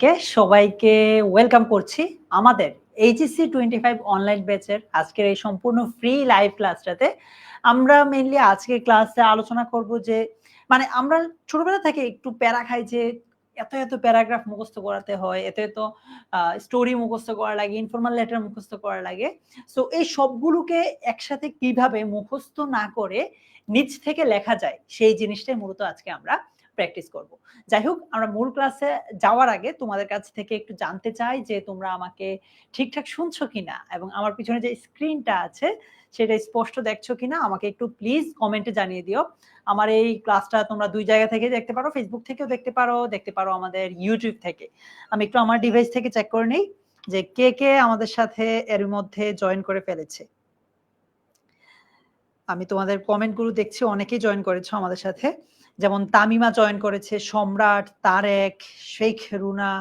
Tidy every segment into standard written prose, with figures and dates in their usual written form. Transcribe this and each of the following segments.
সবাইকে সবাইকে ওয়েলকাম করছি আমাদের এইচএসসি 25 অনলাইন ব্যাচের আজকের এই সম্পূর্ণ ফ্রি লাইভ ক্লাসটাতে। আমরা মেইনলি আজকে ক্লাসে আলোচনা করব যে মানে আমরা ছোটবেলা থেকে একটু প্যারা খাই যে এত প্যারাগ্রাফ মুখস্থ করাতে হয়, এত স্টোরি মুখস্থ করা লাগে, ইনফর্মাল লেটার মুখস্থ করা লাগে। সো এই সবগুলোকে একসাথে কিভাবে মুখস্থ না করে নিজ থেকে লেখা যায় সেই জিনিসটাই মূলত আজকে আমরা প্র্যাকটিস করব। যাই হোক, আমরা মূল ক্লাসে যাওয়ার আগে তোমাদের কাছ থেকে একটু জানতে চাই যে তোমরা আমাকে ঠিকঠাক শুনছো কিনা এবং আমার পিছনে যে স্ক্রিনটা আছে সেটা স্পষ্ট দেখছো কিনা আমাকে একটু প্লিজ কমেন্টে জানিয়ে দিও। আমার এই ক্লাসটা তোমরা দুই জায়গা থেকে দেখতে পারো, ফেসবুক থেকেও দেখতে পারো আমাদের ইউটিউব থেকে। আমি একটু আমার ডিভাইস থেকে চেক করে নিই যে কে কে আমাদের সাথে এর মধ্যে জয়েন করে ফেলেছে। আমি তোমাদের কমেন্টগুলো দেখছি, অনেকেই জয়েন করেছো আমাদের সাথে। যেমন তামিমা জয়েন করেছে, সম্রাট, তারেক, শেখ রুনা,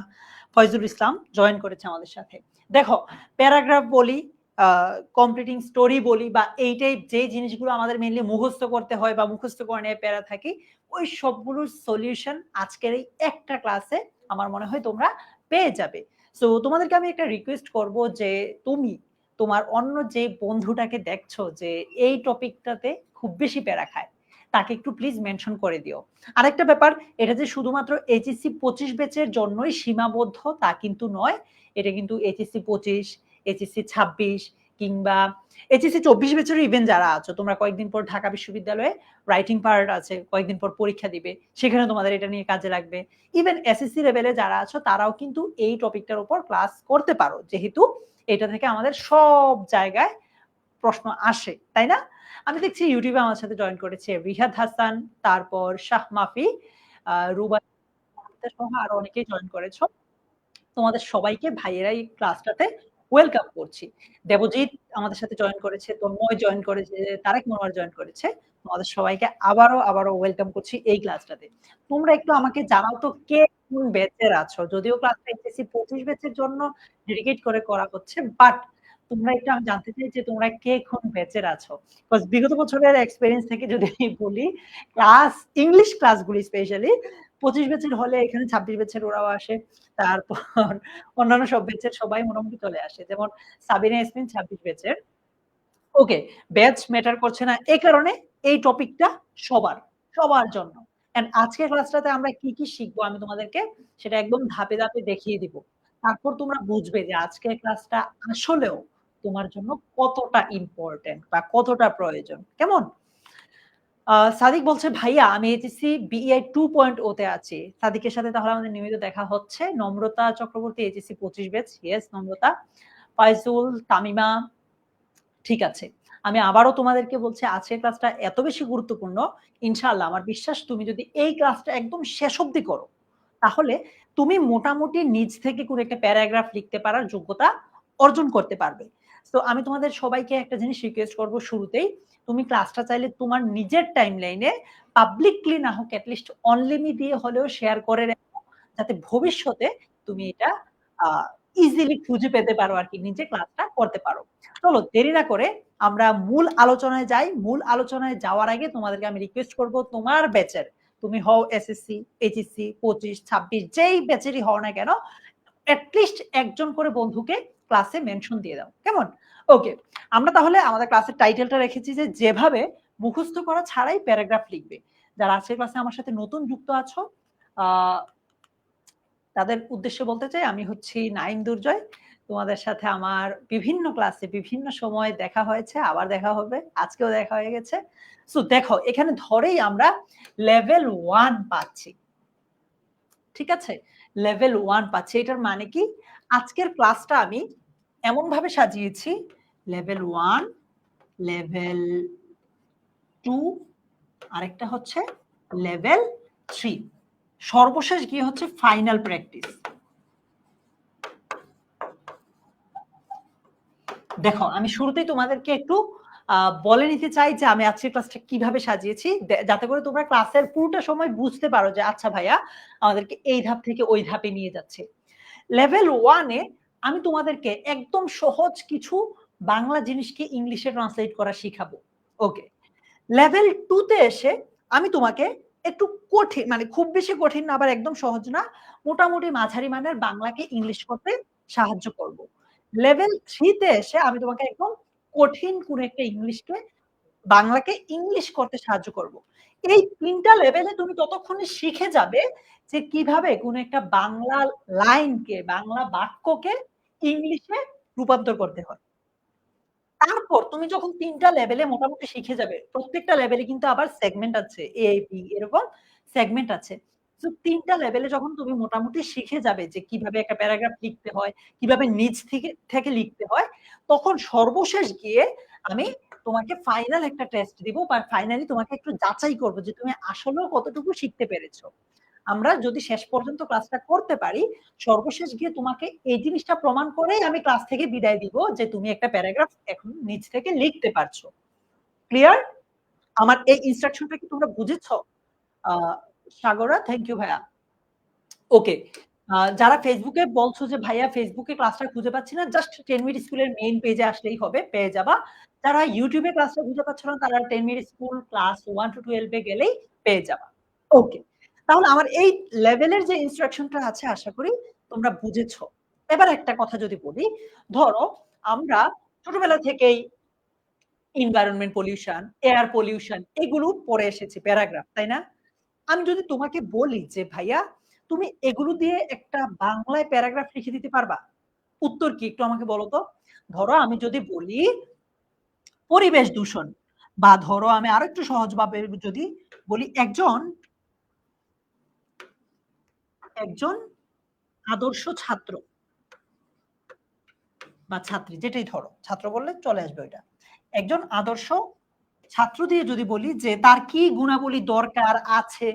ফয়জুল ইসলাম জয়েন করেছে আমাদের সাথে। দেখো, প্যারাগ্রাফ বলি, কমপ্লিটিং স্টোরি বলি বা এই টাইপ যে জিনিসগুলো আমাদের মেইনলি মুখস্থ করতে হয় বা মুখস্থ করে নিয়ে প্যারা থাকি, ওই সবগুলোর সলিউশন আজকের এই একটা ক্লাসে আমার মনে হয় তোমরা পেয়ে যাবে। সো তোমাদেরকে আমি একটা রিকোয়েস্ট করব যে তুমি তোমার অন্য যে বন্ধুটাকে দেখছো যে এই টপিকটাতে খুব বেশি প্যারা খায়, তাকে একটু প্লিজ মেনশন করে দিও। আরেকটা ব্যাপার, এটা যে শুধুমাত্র এইচএসসি 25 ব্যাচের জন্যই সীমাবদ্ধ তা কিন্তু নয়। এটা কিন্তু এইচএসসি 25, এইচএসসি 26 কিংবা এইচএসসি 24 ব্যাচের ইভেন যারা আছো, তোমরা কয়েকদিন পর ঢাকা বিশ্ববিদ্যালয়ে রাইটিং পার্ট আছে, কয়েকদিন পর পরীক্ষা দিবে, সেখানে তোমাদের এটা নিয়ে কাজে লাগবে। ইভেন এসএসসি লেভেলে যারা আছো তারাও কিন্তু এই টপিকটার উপর ক্লাস করতে পারো, যেহেতু এটা থেকে আমাদের সব জায়গায় প্রশ্ন আসে, তাই না? আমি দেখছি ইউটিউবে আমার সাথে জয়েন করেছে রিহাদ হাসান, তারপর শাহ মাফি, রুবা সহ আরো অনেকেই জয়েন করেছো। তোমাদের সবাইকে ভাইয়েরা এই ক্লাসটাতে ওয়েলকাম করছি। দেবজিৎ আমাদের সাথে জয়েন করেছে, তন্ময় জয়েন করেছে, তারেক মনোয়ার জয়েন করেছে। তোমাদের সবাইকে আবারও ওয়েলকাম করছি এই ক্লাসটাতে। তোমরা একটু আমাকে জানাও তো কে কোন ব্যাচের আছো। যদিও ক্লাসটা এইচএসসি 25 ব্যাচের জন্য ডেডিকেট করে করা হচ্ছে, বাট তোমরা একটু আমি জানতে চাই যে তোমরা কে কোন ব্যাচের আছো। বিকজ বিগত বছরের এক্সপেরিয়েন্স থেকে যদি বলি, ইংলিশ ক্লাসগুলি স্পেশালি 25 ব্যাচের হলে এখানে 26 ব্যাচের ওরাও আসে, তারপর অন্যান্য সব ব্যাচের সবাই মোটামুটি চলে আসে। যেমন সাবিনা ইয়াসমিন 26 ব্যাচের। ওকে, ব্যাচ ম্যাটার করছে না, এই কারণে এই টপিকটা সবার জন্য। এন্ড আজকের ক্লাসটাতে আমরা কি কি শিখবো আমি তোমাদেরকে সেটা একদম ধাপে ধাপে দেখিয়ে দিব। তারপর তোমরা বুঝবে যে আজকের ক্লাসটা আসলেও তোমার জন্য কতটা ইম্পর্টেন্ট বা কতটা প্রয়োজন। কেমন? সাদিক বলছে ভাইয়া আমি এইচএসসি বিইআই 2.0 তে আছি। সাদিকের সাথে তাহলে আমাদের নিয়মিত দেখা হচ্ছে। নম্রতা চক্রবর্তী এইচএসসি 25 ব্যাচ। ইয়েস নম্রতা। ফাইজুল, তামিমা, ঠিক আছে। আমি আবারও তোমাদেরকে বলছি আজকের ক্লাসটা এত বেশি গুরুত্বপূর্ণ, ইনশাআল্লাহ আমার বিশ্বাস তুমি যদি এই ক্লাসটা একদম শেষ অবধি করো, তাহলে তুমি মোটামুটি নিজ থেকে কোনো একটা প্যারাগ্রাফ লিখতে পারার যোগ্যতা অর্জন করতে পারবে। তো আমি তোমাদের সবাইকে একটা জিনিস রিকোয়েস্ট করব শুরুতেই, তুমি ক্লাসটা চাইলে তোমার নিজের টাইমলাইনে পাবলিকলি না হোক অ্যাটলিস্ট অনলি মি দিয়ে হলেও শেয়ার করে রাখো, যাতে ভবিষ্যতে তুমি এটা ইজিলি খুঁজে পেতে পারো আর কি, নিজে ক্লাসটা করতে পারো। চলো দেরি না করে আমরা মূল আলোচনায় যাই। মূল আলোচনায় যাওয়ার আগে তোমাদেরকে আমি রিকোয়েস্ট করব, তোমার ব্যাচের, তুমি হও এসএসসি, এইচএসসি 25, 26 যেই ব্যাচেরই হও না কেন, অ্যাটলিস্ট একজন করে বন্ধুকে ক্লাসে মেনশন দিয়ে দাও। কেমন? ওকে, আমরা তাহলে আমাদের ক্লাসের টাইটেলটা রেখেছি যে যেভাবে মুখস্থ করা ছাড়াই প্যারাগ্রাফ লিখবে। যারা আজকের ক্লাসে আমার সাথে নতুন যুক্ত আছো তাদের উদ্দেশ্যে বলতে চাই আমি হচ্ছি নাইম দুর্জয়। তোমাদের সাথে আমার বিভিন্ন ক্লাসে বিভিন্ন সময় দেখা হয়েছে, আবার দেখা হবে, আজকেও দেখা হয়ে গেছে। সো দেখো এখানে ধরেই আমরা লেভেল 1 পাচ্ছি, ঠিক আছে? লেভেল 1 পাচ্ছি, এটার মানে কি আজকের ক্লাসটা আমি এমন ভাবে সাজিয়েছি, লেভেল 1, লেভেল 2, আরেকটা হচ্ছে লেভেল 3, সর্বশেষ গিয়ে হচ্ছে ফাইনাল প্র্যাকটিস। দেখো আমি শুরুতেই তোমাদেরকে একটু বলে নিতে চাই যে আমি আজকের ক্লাসটা কিভাবে সাজিয়েছি, যাতে করে তোমরা ক্লাসের পুরোটা সময় বুঝতে পারো যে আচ্ছা ভাইয়া আমাদেরকে এই ধাপ থেকে ওই ধাপে নিয়ে যাচ্ছে। লেভেল 1 এ আমি তোমাদেরকে একদম সহজ কিছু বাংলা জিনিসকে ইংলিশে ট্রান্সলেট করা শিখাবো। ওকে, লেভেল 2 তে এসে আমি তোমাকে একটু কঠিন, মানে খুব বেশি কঠিন না, আবার একদম সহজ না। মোটামুটি মাঝারি মানের বাংলাকে ইংলিশ করতে সাহায্য করব। লেভেল 3 তে এসে আমি তোমাকে একদম কঠিন কোন একটা ইংলিশকে বাংলাকে ইংলিশ করতে সাহায্য করব। এই ৩ টা লেভেলে তুমি ততক্ষণে শিখে যাবে যে কিভাবে কোন একটা বাংলা লাইনকে, বাংলা বাক্যকে ইংলিশে রূপান্তর করতে হয়। তারপর তুমি যখন ৩ টা লেভেলে মোটামুটি শিখে যাবে, প্রত্যেকটা লেভেলে কিন্তু আবার সেগমেন্ট আছে। A, B এরকম সেগমেন্ট আছে। সো ৩ টা লেভেলে যখন তুমি মোটামুটি শিখে যাবে যে কিভাবে একটা প্যারাগ্রাফ লিখতে হয়, কিভাবে নিচ থেকে লিখতে হয়, তখন সর্বশেষ গিয়ে আমি তোমাকে ফাইনাল একটা টেস্ট দিব বা ফাইনালি তোমাকে একটু যাচাই করব যে তুমি আসলেও কতটুকু শিখতে পেরেছো। আমরা যদি শেষ পর্যন্ত ক্লাসটা করতে পারি, সর্বশেষ গিয়ে তোমাকে এই জিনিসটা প্রমাণ করেই আমি ক্লাস থেকে বিদায় দিব যে তুমি একটা প্যারাগ্রাফ এখন নিচ থেকে লিখতে পারছো। ক্লিয়ার? আমার এই ইনস্ট্রাকশনটা কি তোমরা বুঝেছো? সাগরা, থ্যাংক ইউ ভাইয়া। ওকে। যারা ফেসবুকে বলছো যে ভাইয়া ফেসবুকে ক্লাসটা খুঁজে পাচ্ছি না, জাস্ট 10 মিনিট স্কুলের মেইন পেজে আসলেই হবে, পেয়ে যাবা। যারা ইউটিউবে ক্লাসটা খুঁজে পাচ্ছ না, তারা 10 মিনিট স্কুল ক্লাস 1 to 12 এ গেলেই পেয়ে যাবা। ওকে। তাহলে আমার এই লেভেলের যে ইনস্ট্রাকশনটা আছে আশা করি তোমরা বুঝেছো। এবার একটা কথা যদি বলি, ধরো আমরা ছোটবেলা থেকেই এনভায়রনমেন্ট পলিউশন, এয়ার পলিউশন এগুলো পড়ে এসেছি প্যারাগ্রাফ, তাই না? আমি যদি তোমাকে বলি যে ভাইয়া তুমি এগুলো দিয়ে একটা বাংলায় প্যারাগ্রাফ লিখে দিতে পারবা? উত্তর কি একটু আমাকে বলো তো? ধরো আমি যদি বলি পরিবেশ দূষণ, বা ধরো আমি আরেকটু সহজভাবে যদি বলি একজন একজন আদর্শ ছাত্র বা ছাত্রী, যেটাই ধরো, ছাত্র বললে চলে আসবে ওইটা। একজন আদর্শ ছাত্র দিয়ে যদি বলি যে তার কি গুণাবলী দরকার আছে,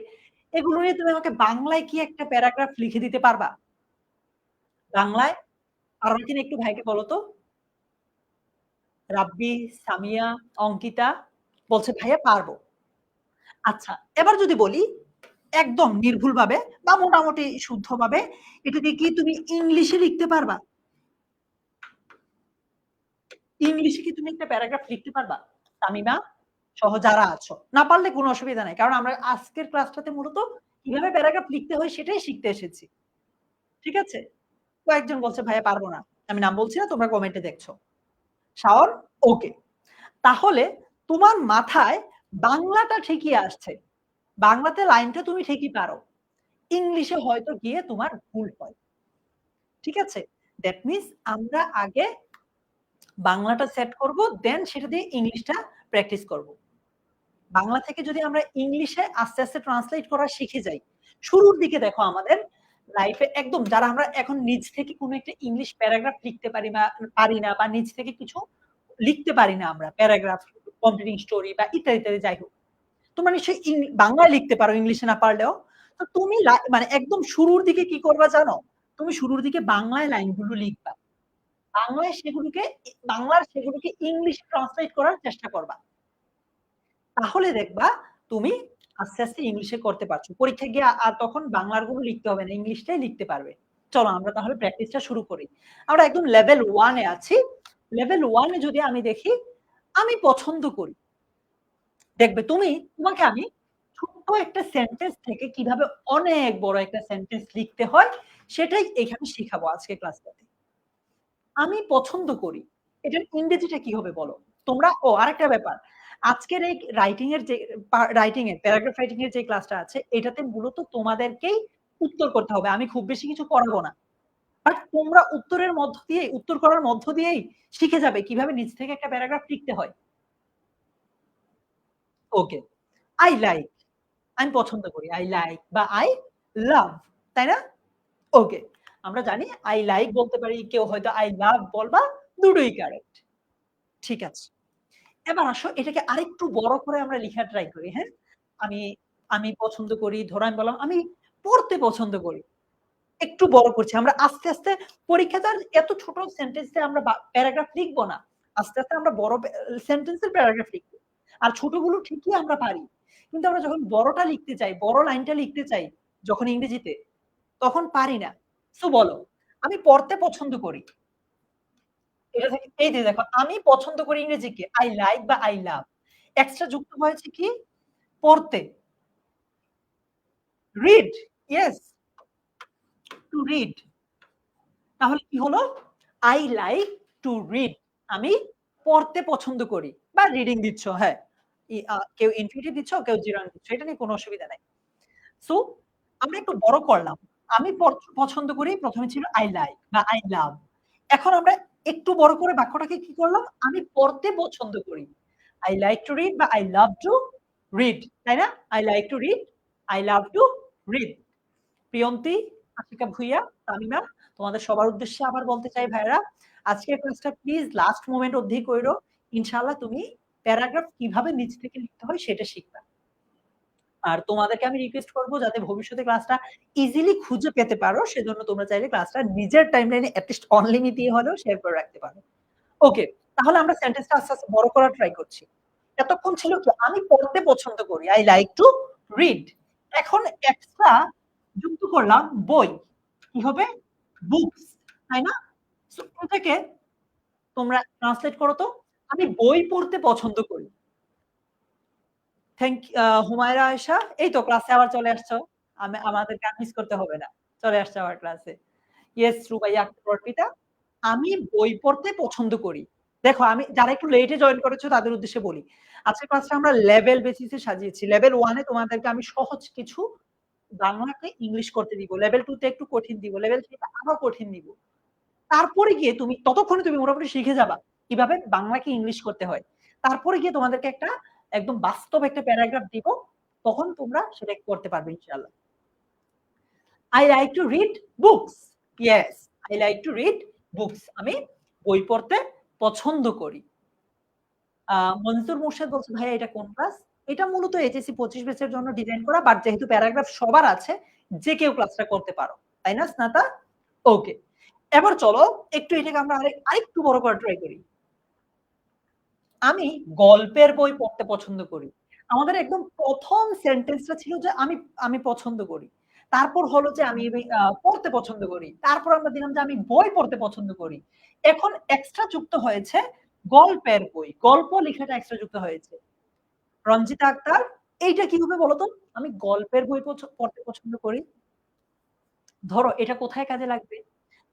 এগুলো নিয়ে তুমি আমাকে বাংলায় কি একটা প্যারাগ্রাফ লিখে দিতে পারবা? বাংলায়? পারো কিনা একটু ভাইকে বলো তো। রাব্বি, সামিয়া, অঙ্কিতা বলছে ভাইয়া পারবো। আচ্ছা, এবার যদি বলি একদম নির্ভুলভাবে বা মোটামুটি শুদ্ধভাবে, এটাকে কি তুমি ইংলিশে লিখতে পারবা? ইংলিশে কি তুমি একটা প্যারাগ্রাফ লিখতে পারবা? তামিমা সহ যারা আছো। না পারলে কোনো অসুবিধা নাই। কারণ আমরা আজকের ক্লাসটাতে মূলত কিভাবে প্যারাগ্রাফ লিখতে হয় সেটাই শিখতে এসেছি। ঠিক আছে? কয়েকজন বলছে ভাইয়া পারবো না। আমি নাম বলছি না, তোমরা কমেন্টে দেখছো। শাওন? ওকে। তাহলে তোমার মাথায় বাংলাটা ঠিকই আসছে। বাংলাতে লাইনটা তুমি ঠিকই পারো। ইংলিশে হয়তো গিয়ে তোমার ভুল হয়। ঠিক আছে? দ্যাট মিনস আমরা আগে বাংলাটা সেট করব, দেন সেটা দিয়ে ইংলিশটা প্র্যাকটিস করব। বাংলা থেকে যদি আমরা ইংলিশে আস্তে, আস্তে ট্রান্সলেট করা শিখে যাই, শুরুর দিকে দেখো আমাদের লাইফে একদম যারা আমরা এখন নিজ থেকে কোনো একটা ইংলিশ প্যারাগ্রাফ লিখতে পারি না বা নিজ থেকে কিছু লিখতে পারি না আমরা প্যারাগ্রাফ, কমপ্লিটিং স্টোরি বা ইত্যাদি, ইত্যাদি যাই হোক। তোমরা নিশ্চয়ই বাংলায় লিখতে পারো ইংলিশে না পারলেও। তো তুমি মানে একদম শুরুর দিকে কি করবা জানো? তুমি শুরুর দিকে বাংলায় লাইনগুলো লিখবা। বাংলায় সেগুলোকে সেগুলোকে ইংলিশে ট্রান্সলেট করার চেষ্টা করবা। তাহলে দেখবা তুমি আস্তে, আস্তে ইংলিশে করতে পারছো। পরীক্ষায় গিয়ে আর তখন বাংলার গুলো লিখতে হবে না, ইংলিশটাই লিখতে পারবে। চলো আমরা তাহলে প্র্যাকটিসটা শুরু করি। আমরা একদম লেভেল 1 এ আছি। লেভেল 1 এ যদি আমি দেখি, আমি পছন্দ করি। দেখবে তোমাকে আমি ছোট্ট একটা সেন্টেন্স থেকে কিভাবে অনেক বড় একটা সেন্টেন্স লিখতে হয় সেটাই এখানে শিখাবো আজকে ক্লাসটাতে। আমি পছন্দ করি। এটার ইংরেজিটা কি হবে বলো? তোমরা আরেকটা ব্যাপার। আজকের এই রাইটিং এর প্যারাগ্রাফ রাইটিং এর যে ক্লাসটা আছে এটাতে মূলত তোমাদেরকেই উত্তর করতে হবে। আমি খুব বেশি কিছু পড়াবো না। বাট তোমরা উত্তর করার মধ্য দিয়েই শিখে যাবে কিভাবে নিজ থেকে একটা প্যারাগ্রাফ লিখতে হয়। ওকে। আই লাইক, আমি পছন্দ করি। আই লাইক বা আই লাভ, তাই না? ওকে। আমরা জানি আই লাইক বলতে পারি, কেউ হয়তো আই লাভ বলবা, দুটোই কারেক্ট। ঠিক আছে। এবার আসো এটাকে আরেকটু বড় করে আমরা লিখার ট্রাই করি, হ্যাঁ? আমি আমি পছন্দ করি, ধরো আমি বললাম আমি পড়তে পছন্দ করি। একটু বড় করছি। আমরা আস্তে, আস্তে পরীক্ষাতে আর এত ছোট সেন্টেন্সে আমরা প্যারাগ্রাফ লিখব না। আস্তে, আস্তে আমরা বড় সেন্টেন্সের প্যারাগ্রাফ লিখব। আর ছোটগুলো ঠিকই আমরা পারি। কিন্তু আমরা যখন বড়টা লিখতে চাই, বড় লাইনটা লিখতে চাই যখন ইংরেজিতে, তখন পারি না। সো বলো, আমি পড়তে পছন্দ করি। এটা থেকে এই যে দেখো, আমি পছন্দ করি ইংরেজি কি? I like বা I love। এক্সট্রা যুক্ত হয়েছে কি? পড়তে। Read, yes, to read. তাহলে কি হলো? I like to read. আমি পড়তে পছন্দ করি বা রিডিং দিচ্ছ, হ্যাঁ। কেউ ইনফিনিটিভ দিচ্ছ, কেউ জিরান দিচ্ছ। এটা নিয়ে কোনো অসুবিধা নাই। সো আমরা একটু বড় করলাম। আমি পছন্দ করি ১ম এ ছিল আই লাইক বা আই লাভ। এখন আমরা একটু বড় করে বাক্যটাকে কি করলাম? আমি পড়তে পছন্দ করি। I like to read বা I love to read, তাই না? I like to read, I love to read। Priyanti, Ashika Bhuiyan, Tamima, তোমাদের সবার উদ্দেশ্যে আবার বলতে চাই ভাইয়েরা, আজকের ক্লাসটা প্লিজ লাস্ট মোমেন্ট অবধি কইরো। ইনশাআল্লাহ তুমি প্যারাগ্রাফ কিভাবে নিচ থেকে লিখতে হয় সেটা শিখবা। আর তোমাদেরকে আমি রিকোয়েস্ট করব যাতে ভবিষ্যতে ক্লাসটা ইজিলি খুঁজে পেতে পারো, সেজন্য তোমরা চাইলে ক্লাসটা নিজের টাইমলাইনে এট লিস্ট অন লিমিট দিয়ে হলেও শেয়ার করে রাখতে পারো। ওকে, তাহলে আমরা সেন্টেন্সটা আস্তে, আস্তে বড় করার ট্রাই করছি। এতক্ষণ ছিল কি? আমি পড়তে পছন্দ করি। I like to read। এখন এক্সট্রা যুক্ত করলাম বই। কি হবে? বুকস, তাই না? সো এটাকে তোমরা ট্রান্সলেট করো তো। আমি বই পড়তে পছন্দ করি। হুমায়রা আয়েশা, এই তো ক্লাসে আবার চলে আসছো। আমাদেরকে আর মিস করতে হবে না। চলে আসছো আবার ক্লাসে। ইয়েস, রুবাইয়া আক্তার অর্পিতা, আমি বই পড়তে পছন্দ করি। দেখো, আমি যারা একটু লেটে জয়েন করেছো তাদের উদ্দেশ্যে বলি। আজকের ক্লাসটা আমরা লেভেল বেসিসে সাজিয়েছি। লেভেল 1 এ তোমাদেরকে আমি সহজ কিছু বাংলাকে ইংলিশ করতে দিব। লেভেল 2 তে একটু কঠিন দিব। লেভেল 3 তে আবার কঠিন দিব। তারপরে গিয়ে ততক্ষণে তুমি মোটামুটি শিখে যাবা কিভাবে বাংলাকে ইংলিশ করতে হয়। তারপরে গিয়ে তোমাদেরকে একটা একদম বাস্তব একটা প্যারাগ্রাফ দিব। তখন তোমরা সেটা করতে পারবে ইনশাআল্লাহ। I like to read books. Yes, I like to read books. আমি বই পড়তে পছন্দ করি। মনজুর মোর্শেদ বলছে, ভাইয়া এটা কোন ক্লাস? এটা মূলত এইচএসসি ২৫ ব্যাচের জন্য ডিজাইন করা, বাট যেহেতু প্যারাগ্রাফ সবার আছে, যে কেউ ক্লাসটা করতে পারো। তাই না স্নাতা? ওকে। এবার চলো একটু এটাকে আমরা আরেকটু বড় করার ট্রাই করি। আমি গল্পের বই পড়তে পছন্দ করি। আমাদের একদম ১ম সেন্টেন্সটা ছিল যে আমি পছন্দ করি। তারপর হলো যে আমি পড়তে পছন্দ করি। তারপর আমরা দিলাম যে আমি বই পড়তে পছন্দ করি। এখন এক্সট্রা যুক্ত হয়েছে গল্পের বই। গল্প লেখাটা এক্সট্রা যুক্ত হয়েছে। রঞ্জিতা আক্তার, এইটা কি হবে বলো তো? আমি গল্পের বই পড়তে পছন্দ করি। ধরো এটা কোথায় কাজে লাগবে?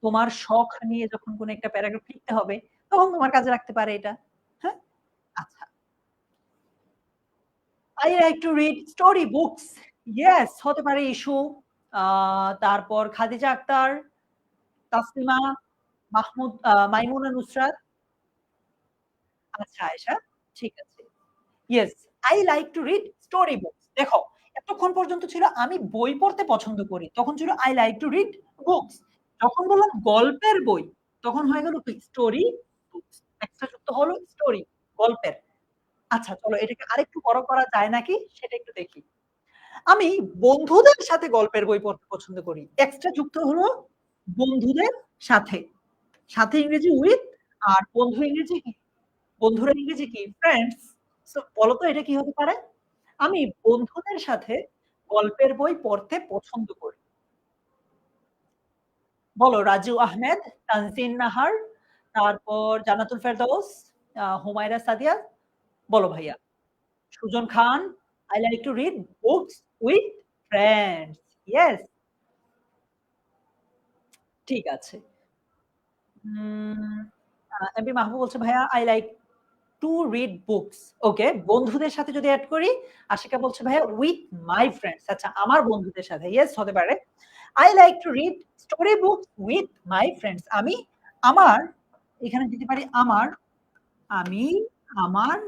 তোমার শখ নিয়ে যখন কোন একটা প্যারাগ্রাফ লিখতে হবে, তখন তোমার কাজে লাগতে পারে এটা। হ্যাঁ? আচ্ছা। I like to read story books. Yes, হতে পারে ইস্যু, তারপর খাদিজা আক্তার, তাসলিমা, মাইমুনা নুসরাত। আচ্ছা আয়েশা, ঠিক আছে। Yes, I like to read story books। দেখো, এতক্ষণ পর্যন্ত ছিল আমি বই পড়তে পছন্দ করি। তখন ছিল I like to read books। যখন বললাম গল্পের বই, তখন হয়ে গেল কি? Story books. এক্সট্রা যুক্ত হলো স্টোরি, গল্পের। আচ্ছা চলো এটাকে আরেকটু বড় করা যায় নাকি সেটা একটু দেখি। আমি বন্ধুদের সাথে গল্পের বই পড়তে পছন্দ করি। এক্সট্রা যুক্ত হলো বন্ধুদের সাথে। সাথে ইংরেজি উইথ, আর বন্ধু ইংরেজি কি? বন্ধুরা ইংরেজি কি? ফ্রেন্ডস। সো বলো তো এটা কি হতে পারে? আমি বন্ধুদের সাথে গল্পের বই পড়তে পছন্দ করি। বলো রাজু আহমেদ, তানজিন নাহার, তারপর জান্নাতুল ফেরদৌস, হুমায়রা সাদিয়া, বলো ভাইয়া। সুজন খান, I like to read books with friends. Yes, ঠিক আছে। উম এমপি মাহবুব বলছে, ভাইয়া I like to read books. ওকে, বন্ধুদের সাথে যদি এড করি, আশিকা বলছে ভাইয়া with my friends। আচ্ছা, আমার বন্ধুদের সাথে। ইয়েস, হতে পারে। I like to read story books with my friends। আমি আমার, এখানে দিতে পারি আমি আমার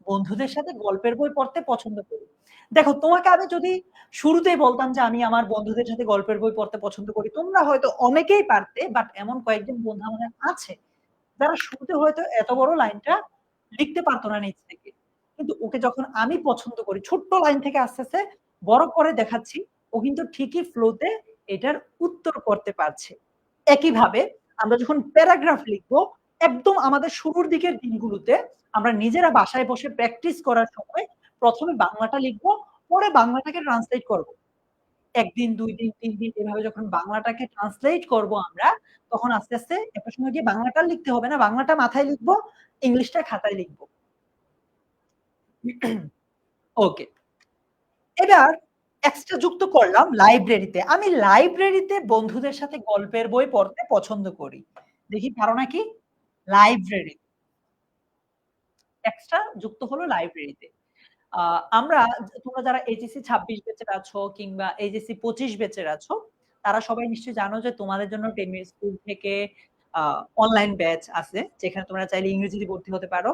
বন্ধুদের সাথে গল্পের বই পড়তে পছন্দ করি। দেখো, তোমাকে আমি যদি শুরুতেই বলতাম যে আমি আমার বন্ধুদের সাথে গল্পের বই পড়তে পছন্দ করি, তোমরা হয়তো অনেকেই পারতে, বাট এমন কয়েকজন বন্ধু আমাদের আছে যারা শুরুতে হয়তো এত বড় লাইনটা লিখতে পারতো না নিজ থেকে। কিন্তু ওকে যখন আমি পছন্দ করি, ছোট্ট লাইন থেকে আস্তে, আস্তে বড় করে দেখাচ্ছি, ও কিন্তু ঠিকই ফ্লোতে এটার উত্তর করতে পারছে। একইভাবে আমরা যখন প্যারাগ্রাফ লিখবো, একদম আমাদের শুরুর দিকের দিনগুলোতে আমরা নিজেরা বাসায় বসে প্র্যাকটিস করার সময় ১ম এ বাংলাটা লিখবো, পরে বাংলাটাকে ট্রান্সলেট করব। ১ দিন, ২ দিন, ৩ দিন এভাবে যখন বাংলাটাকে ট্রান্সলেট করব আমরা, তখন আস্তে, আস্তে একটা সময় গিয়ে বাংলাটা আর লিখতে হবে না। বাংলাটা মাথায় লিখবো, ইংলিশটা খাতায় লিখবো। ওকে। এবার এক্সট্রা যুক্ত করলাম লাইব্রেরিতে। আমি লাইব্রেরিতে বন্ধুদের সাথে গল্পের বই পড়তে পছন্দ করি। দেখি পারো নাকি? লাইব্রেরি। এক্সট্রা যুক্ত হলো লাইব্রেরিতে। আ আমরা তোমরা যারা এইচএসসি ২৬ ব্যাচের আছো কিংবা এইচএসসি ২৫ ব্যাচের আছো, তারা সবাই নিশ্চয়ই জানো যে তোমাদের জন্য 10 মিনিট স্কুল থেকে আ অনলাইন ব্যাচ আছে। যেখানে তোমরা চাইলে ইংরেজিতে ভর্তি হতে পারো।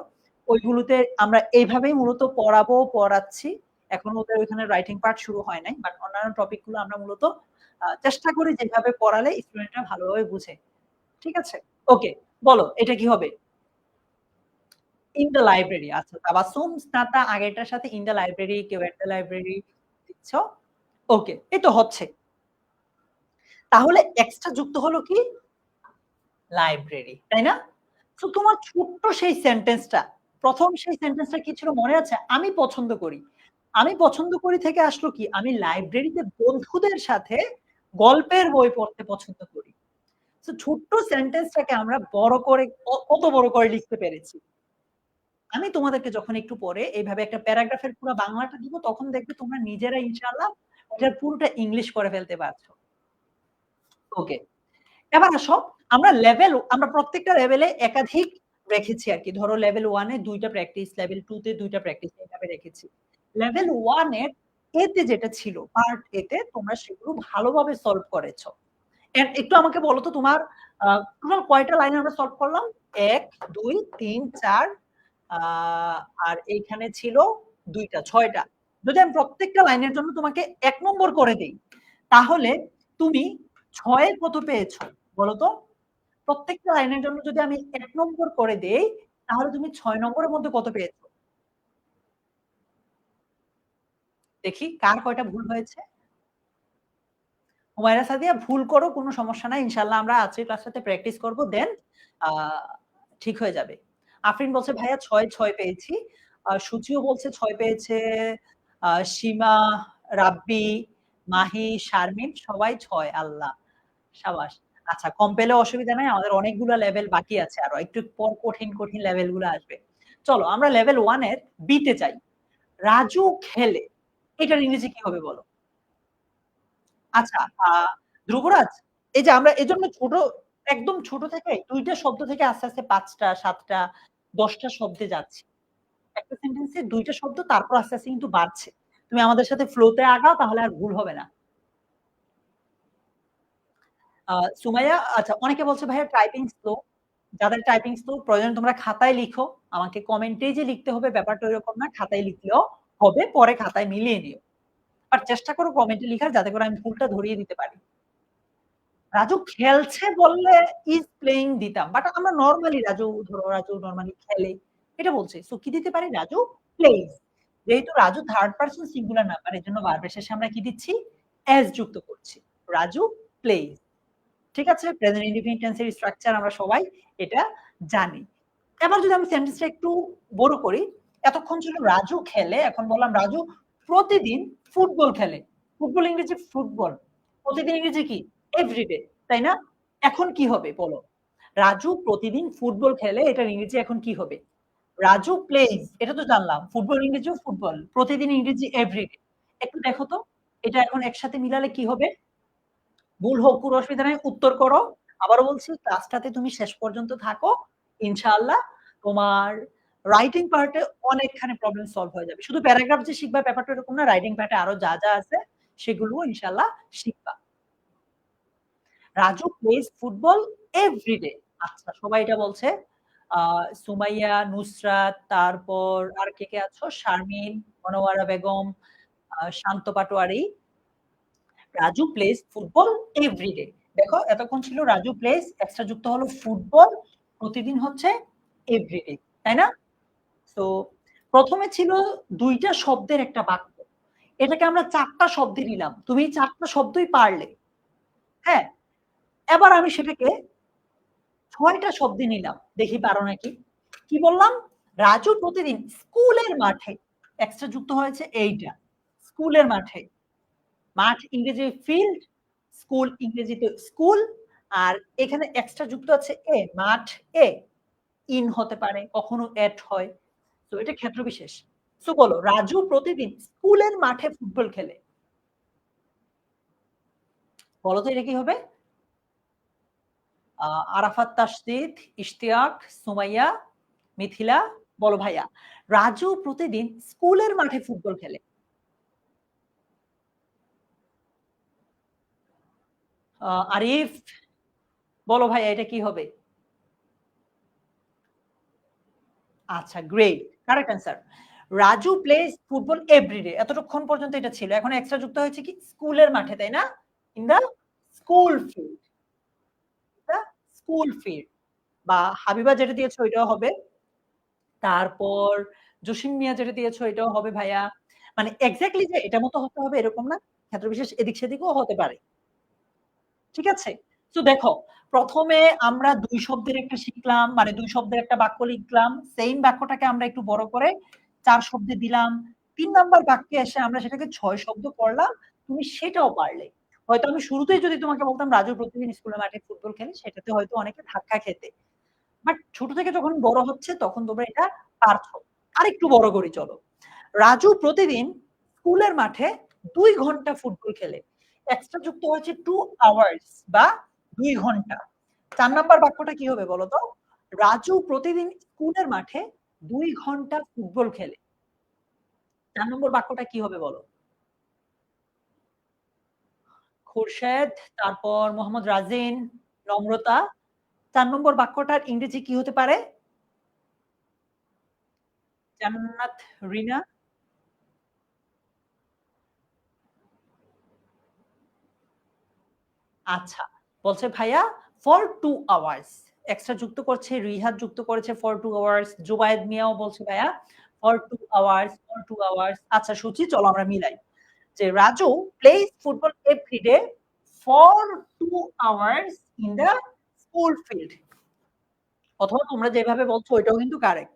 ওইগুলোতে আমরা এইভাবেই মূলত পড়াবো, পড়াচ্ছি। এখনো ওদের ওইখানে রাইটিং পার্ট শুরু হয় নাই। বাট অন্যান্য টপিক গুলো আমরা মূলত চেষ্টা করি যেভাবে পড়ালে স্টুডেন্টরা ভালোভাবে বুঝে। ঠিক আছে? ওকে, বলো এটা কি হবে? In the library. আচ্ছা, তাবাসসুম স্নাতা আগেরটার সাথে ইন দ্য লাইব্রেরি, কেউ এট দ্য লাইব্রেরি দিচ্ছ। ওকে, এই তো হচ্ছে। তাহলে এক্সট্রা যুক্ত হলো কি? লাইব্রেরি, তাই না? তো তোমার ছোট্ট সেই সেন্টেন্সটা, ১ম সেই সেন্টেন্সটা কি ছিল মনে আছে? আমি পছন্দ করি। আমি পছন্দ করি থেকে আসলো কি? আমি লাইব্রেরিতে বন্ধুদের সাথে গল্পের বই পড়তে পছন্দ করি। সো ছোট্ট সেন্টেন্সটাকে আমরা বড় করে কত বড় করে লিখতে পেরেছি। আমি তোমাদেরকে যখন একটু পরে এইভাবে একটা প্যারাগ্রাফের পুরা বাংলাটা দিব, তখন দেখবে তোমরা নিজেরা ইনশাআল্লাহ ওটার পুরোটা ইংলিশ করে ফেলতে পারছো। ওকে। এবার আসো আমরা প্রত্যেকটা লেভেলে একাধিক রেখেছি আরকি। ধরো লেভেল 1 এ ২ টা প্র্যাকটিস, লেভেল 2 তে ২ টা প্র্যাকটিস এভাবে রেখেছি। লেভেল 1 এর এ তে যেটা ছিল, পার্ট এ তে তোমরা সেগুলো ভালোভাবে সলভ করেছো। একটু আমাকে বলো তো তোমার টোটাল কয়টা লাইন আমরা সলভ করলাম? ১, ২, ৩, ৪ আ আর এইখানে ছিল ২ টা, ৬ টা। যদি আমি প্রত্যেকটা লাইনের জন্য তোমাকে ১ নম্বর করে দেই, তাহলে তুমি ৬ এ কত পেয়েছো? বলো তো? প্রত্যেকটা লাইনের জন্য যদি আমি ১ নম্বর করে দেই, তাহলে তুমি ৬ নম্বরের মধ্যে কত পেয়েছো? দেখি কার কয়টা ভুল হয়েছে? হুমায়রা সাদিয়া ভুল করো কোনো সমস্যা নাই। ইনশাআল্লাহ আমরা আজকের ক্লাসটাতে প্র্যাকটিস করব। দেন আ ঠিক হয়ে যাবে। আফরিন বলছে ভাইয়া ৬ পেয়েছি। সুচিও বলছে ৬ পেয়েছে। সীমা, রাব্বি, মাহি, শারমিন সবাই ৬ আল্লাহ! সাবাস। আচ্ছা কম পেলেও অসুবিধা নাই। আমাদের অনেকগুলা লেভেল বাকি আছে আরো। একটু পর কঠিন লেভেল গুলো আসবে। চলো আমরা লেভেল 1 এর বি তে যাই। রাজু খেলে। এটার ইংরেজি কি হবে বলো? আচ্ছা, ধ্রুবরাজ, এই যে আমরা এজন্য একদম ছোট থেকে ২ টা শব্দ থেকে আস্তে, আস্তে ৫ টা, ৭ টা, ১০ টা শব্দে যাচ্ছি। একটা সেন্টেন্সে ২ টা শব্দ তারপর আস্তে, আস্তে কিন্তু বাড়ছে। তুমি আমাদের সাথে ফ্লো তে আগাও তাহলে আর ভুল হবে না। আ সুমাইয়া আচ্ছা অনেকে বলছে ভাইয়া টাইপিং স্লো। যাদের টাইপিং স্লো প্রয়োজনে তোমরা খাতায় লিখো। আমাকে কমেন্টেই যে লিখতে হবে ব্যাপারটা ওইরকম না। খাতায় লিখলেও হবে। পরে খাতায় মিলিয়ে নিও। আর চেষ্টা করো কমেন্টে লিখার যাতে করে আমি ভুলটা ধরিয়ে দিতে পারি। রাজু খেলছে বললে is playing দিতাম। বাট আমরা নরমালি রাজু নরমালি খেলে। এটা বলছি। সো কি দিতে পারি? রাজু plays। যেহেতু Raju third person singular number এজন্য ভার্বের শেষে আমরা কি দিচ্ছি? as যুক্ত করছি। রাজু plays। ঠিক আছে? প্রেজেন্ট ইনডিফিনিট টেন্স এর স্ট্রাকচার আমরা সবাই এটা জানি। এবার যদি আমি সেন্টেন্সটা একটু বড় করি, এতক্ষণ ছিল রাজু খেলে, এখন বললাম রাজু প্রতিদিন ফুটবল খেলে। ফুটবল ইংরেজি ফুটবল। প্রতিদিন ইংরেজি কি? এভরিডে, তাই না? এখন কি হবে বলো? রাজু প্রতিদিন ফুটবল খেলে, এটার ইংরেজি এখন কি হবে? রাজু প্লেজ, এটা তো জানলাম। ফুটবল ইংরেজিও ফুটবল। প্রতিদিন ইংরেজি এভরিডে। একটু দেখো তো, এটা এখন একসাথে মিলালে কি হবে? ভুল হোক কোনো অসুবিধা নাই, উত্তর করো। আবারও বলছি ক্লাসটাতে তুমি শেষ পর্যন্ত থাকো। ইনশাআল্লাহ তোমার রাইটিং পার্টে অনেকখানি প্রবলেম সলভ হয়ে যাবে। শুধু প্যারাগ্রাফ যে শিখবা ব্যাপারটা এরকম না। রাইটিং পার্টে আরো যা আছে সেগুলোও ইনশাআল্লাহ শিখবা। Raju plays football everyday. আচ্ছা সবাই এটা বলছে। সুমাইয়া, নুসরাত, তারপর আর কে আছো? Sharmin, Monowara Begum, Shanto Patwari. Raju plays football everyday. দেখো এতক্ষণ ছিল রাজু প্লেস, এক্সট্রা যুক্ত হলো ফুটবল, প্রতিদিন হচ্ছে এভরিডে, তাই না? তো প্রথমে ছিল ২ টা শব্দের একটা বাক্য। এটাকে আমরা ৪ টা শব্দে নিলাম। তুমি ৪ টা শব্দই পারলে। হ্যাঁ? এবার আমি সেটাকে ৬ টা শব্দে নিলাম। দেখি পারো নাকি? কি বললাম? রাজু প্রতিদিন স্কুলের মাঠে, এক্সট্রা যুক্ত হয়েছে এইটা। স্কুলের মাঠে। মাঠ ইংরেজি ফিল্ড, স্কুল ইংরেজিতে স্কুল, আর এখানে এক্সট্রা যুক্ত আছে এ, মাঠ এ। ইন হতে পারে, কখনো এট হয়। তো এটা ক্ষেত্র বিশেষ। সো বলো রাজু প্রতিদিন স্কুলের মাঠে ফুটবল খেলে। বলো তো এটা কি হবে? আ আরাফাত তাসদিদ, ইশতিয়াক, সুমাইয়া, মিথিলা, বলো ভাইয়া। রাজু প্রতিদিন স্কুলের মাঠে ফুটবল খেলে। আরিফ, বলো ভাইয়া এটা কি হবে? আচ্ছা great. Correct answer. Raju plays football everyday. এতটুক্ষণ পর্যন্ত এটা ছিল। এখন এক্সট্রা যুক্ত হয়েছে কি? স্কুলের মাঠে, তাই না? In the school field. The school field. বা হাবিবা যেটা দিয়েছে ওইটাও হবে। তারপর জসিম মিয়া যেটা দিয়েছো এটাও হবে ভাইয়া। মানে এক্সাক্টলি যে এটার মতো হতে হবে এরকম না। ক্ষেত্রবিশেষ এদিক সেদিকও হতে পারে। ঠিক আছে? তো দেখো, ১ম এ আমরা ২ শব্দের একটা শিখলাম, মানে ২ শব্দের একটা বাক্য লিখলাম। সেইম বাক্যটাকে আমরা একটু বড় করে ৪ শব্দে দিলাম। ৩ নাম্বার বাক্যে এসে আমরা সেটাকে ৬ শব্দ করলাম। তুমি সেটাও পারলে। হয়তো আমি শুরুতেই যদি তোমাকে বলতাম রাজু প্রতিদিন স্কুলের মাঠে ফুটবল খেলে, সেটাতে হয়তো অনেকে ধাক্কা খেতে। বাট ছোট থেকে যখন বড় হচ্ছে তখন তোমরা এটা পারছো। আরেকটু বড় করি চলো। রাজু প্রতিদিন স্কুলের মাঠে ২ ঘন্টা ফুটবল খেলে। এক্সট্রা যুক্ত হয়েছে 2 আওয়ার্স বা ২ ঘন্টা। ৪ নাম্বার বাক্যটা কি হবে বলো তো? রাজু প্রতিদিন স্কুলের মাঠে ২ ঘন্টা ফুটবল খেলে। ৪ নম্বর বাক্যটা কি হবে বলো? খোরশেদ, তারপর মোহাম্মদ রাজিন, নম্রতা। ৪ নম্বর বাক্যটার ইংরেজি কি হতে পারে? জান্নাত, রিনা। আচ্ছা। বলছে ভাইয়া ফর 2 আওয়ার্স। এক্সট্রা যুক্ত করছে, রিহাদ যুক্ত করেছে ফর 2 আওয়ার্স। জুবায়েদ মিয়াও বলছে ভাইয়া ফর 2 আওয়ার্স, ফর 2 আওয়ার্স। আচ্ছা সুচি চলো আমরা মিলাই। যে Raju plays football every day for 2 hours in the school field. অথবা তোমরা যেভাবে বলছো ওইটাও কিন্তু correct.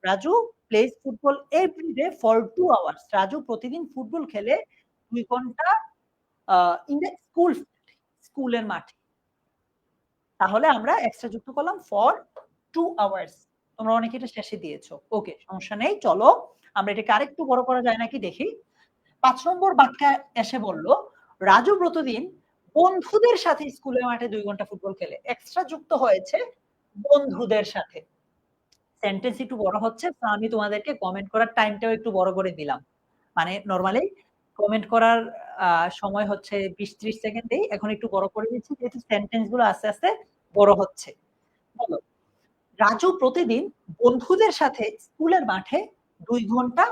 Raju plays football every day for 2 hours. Raju প্রতিদিন ফুটবল খেলে ২ ঘন্টা ইন দ্য স্কুল ফিল্ড, স্কুলের মাঠে। তাহলে আমরা এক্সট্রা যুক্ত করলাম ফর 2 আওয়ার্স। তোমরা অনেকে এটা শেষে দিয়েছো। ওকে, সমস্যা নেই। চলো আমরা এটাকে আরেকটু বড় করা যায় নাকি দেখি। ৫ নম্বর বাক্যে এসে বলল, রাজু প্রতিদিন বন্ধুদের সাথে স্কুলের মাঠে ২ ঘন্টা ফুটবল খেলে। এক্সট্রা যুক্ত হয়েছে বন্ধুদের সাথে। সেন্টেন্স একটু বড় হচ্ছে। তো আমি তোমাদেরকে কমেন্ট করার টাইমটাও একটু বড় করে দিলাম। মানে নরমালি কমেন্ট করার আ সময় হচ্ছে ২০-৩০ সেকেন্ডেই। এখন একটু বড় করে দিচ্ছি যেহেতু সেন্টেন্স গুলো আস্তে, আস্তে বড় হচ্ছে। বলো, রাজু প্রতিদিন বন্ধুদের সাথে স্কুলের মাঠে ২ ঘন্টা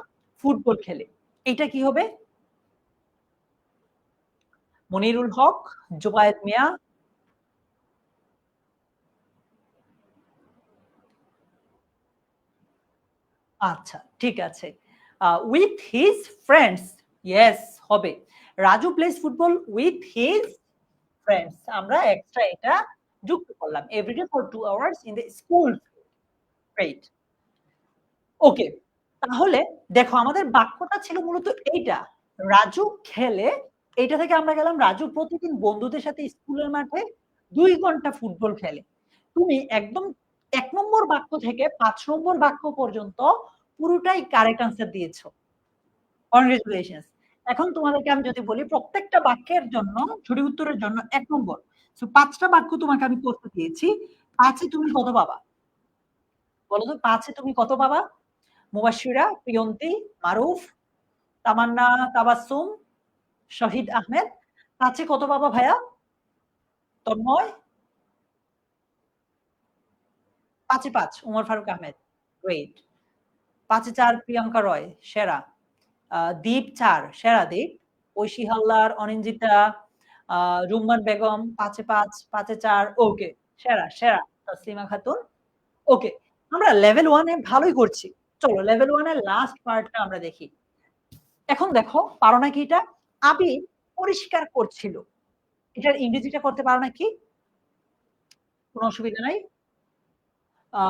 ফুটবল খেলে। এটা কি হবে? মনিরুল হক, জুবায়েদ মিয়া। আচ্ছা, ঠিক আছে। With his friends. ইয়েস হবে। Raju plays football with his friends. আমরা এক্সট্রা এটা যুক্ত করলাম। Everyday for 2 hours in the school. Great. Okay. তাহলে দেখো আমাদের বাক্যটা ছিল মূলত এইটা। রাজু খেলে, এইটা থেকে আমরা গেলাম রাজু প্রতিদিন বন্ধুদের সাথে স্কুলের মাঠে ২ ঘন্টা ফুটবল খেলে। তুমি একদম ১ নম্বর বাক্য থেকে ৫ নম্বর বাক্য পর্যন্ত পুরোটাই কারেক্ট আনসার দিয়েছো। কনগ্রাচুলেশনস। এখন তোমাদেরকে আমি যদি বলি প্রত্যেকটা বাক্যের জন্য সঠিক উত্তরের জন্য ১ নম্বর। সো ৫ টা বাক্য তোমাকে আমি করতে দিয়েছি। ৫ এ তুমি কত পাবা? বলো তো ৫ এ তুমি কত পাবা? মুবাশশিরা, প্রিয়ন্তী, মারুফ, তামান্না, তাবাসসুম, শহীদ আহমেদ। ৫ এ কত পাবা ভাইয়া? তন্ময়? ৫ এ ৫ উমর ফারুক আহমেদ। গ্রেট। ৫ এ ৪ প্রিয়াঙ্কা রয়, সেরা। দীপ ৪, সেরা দীপ। ঐশী হালদার, অনিন্দিতা, আ রুম্মান বেগম ৫ এ ৫, ৫ এ ৪ ওকে। সেরা, সেরা। তাসলিমা খাতুন। ওকে। আমরা লেভেল 1 এ ভালোই করছি। চলো লেভেল 1 এর লাস্ট পার্টটা আমরা দেখি। এখন দেখো পারো নাকি এটা? আবির পরিষ্কার করছিল। এটার ইংরেজিটা করতে পারো নাকি? কোন অসুবিধা নাই? আ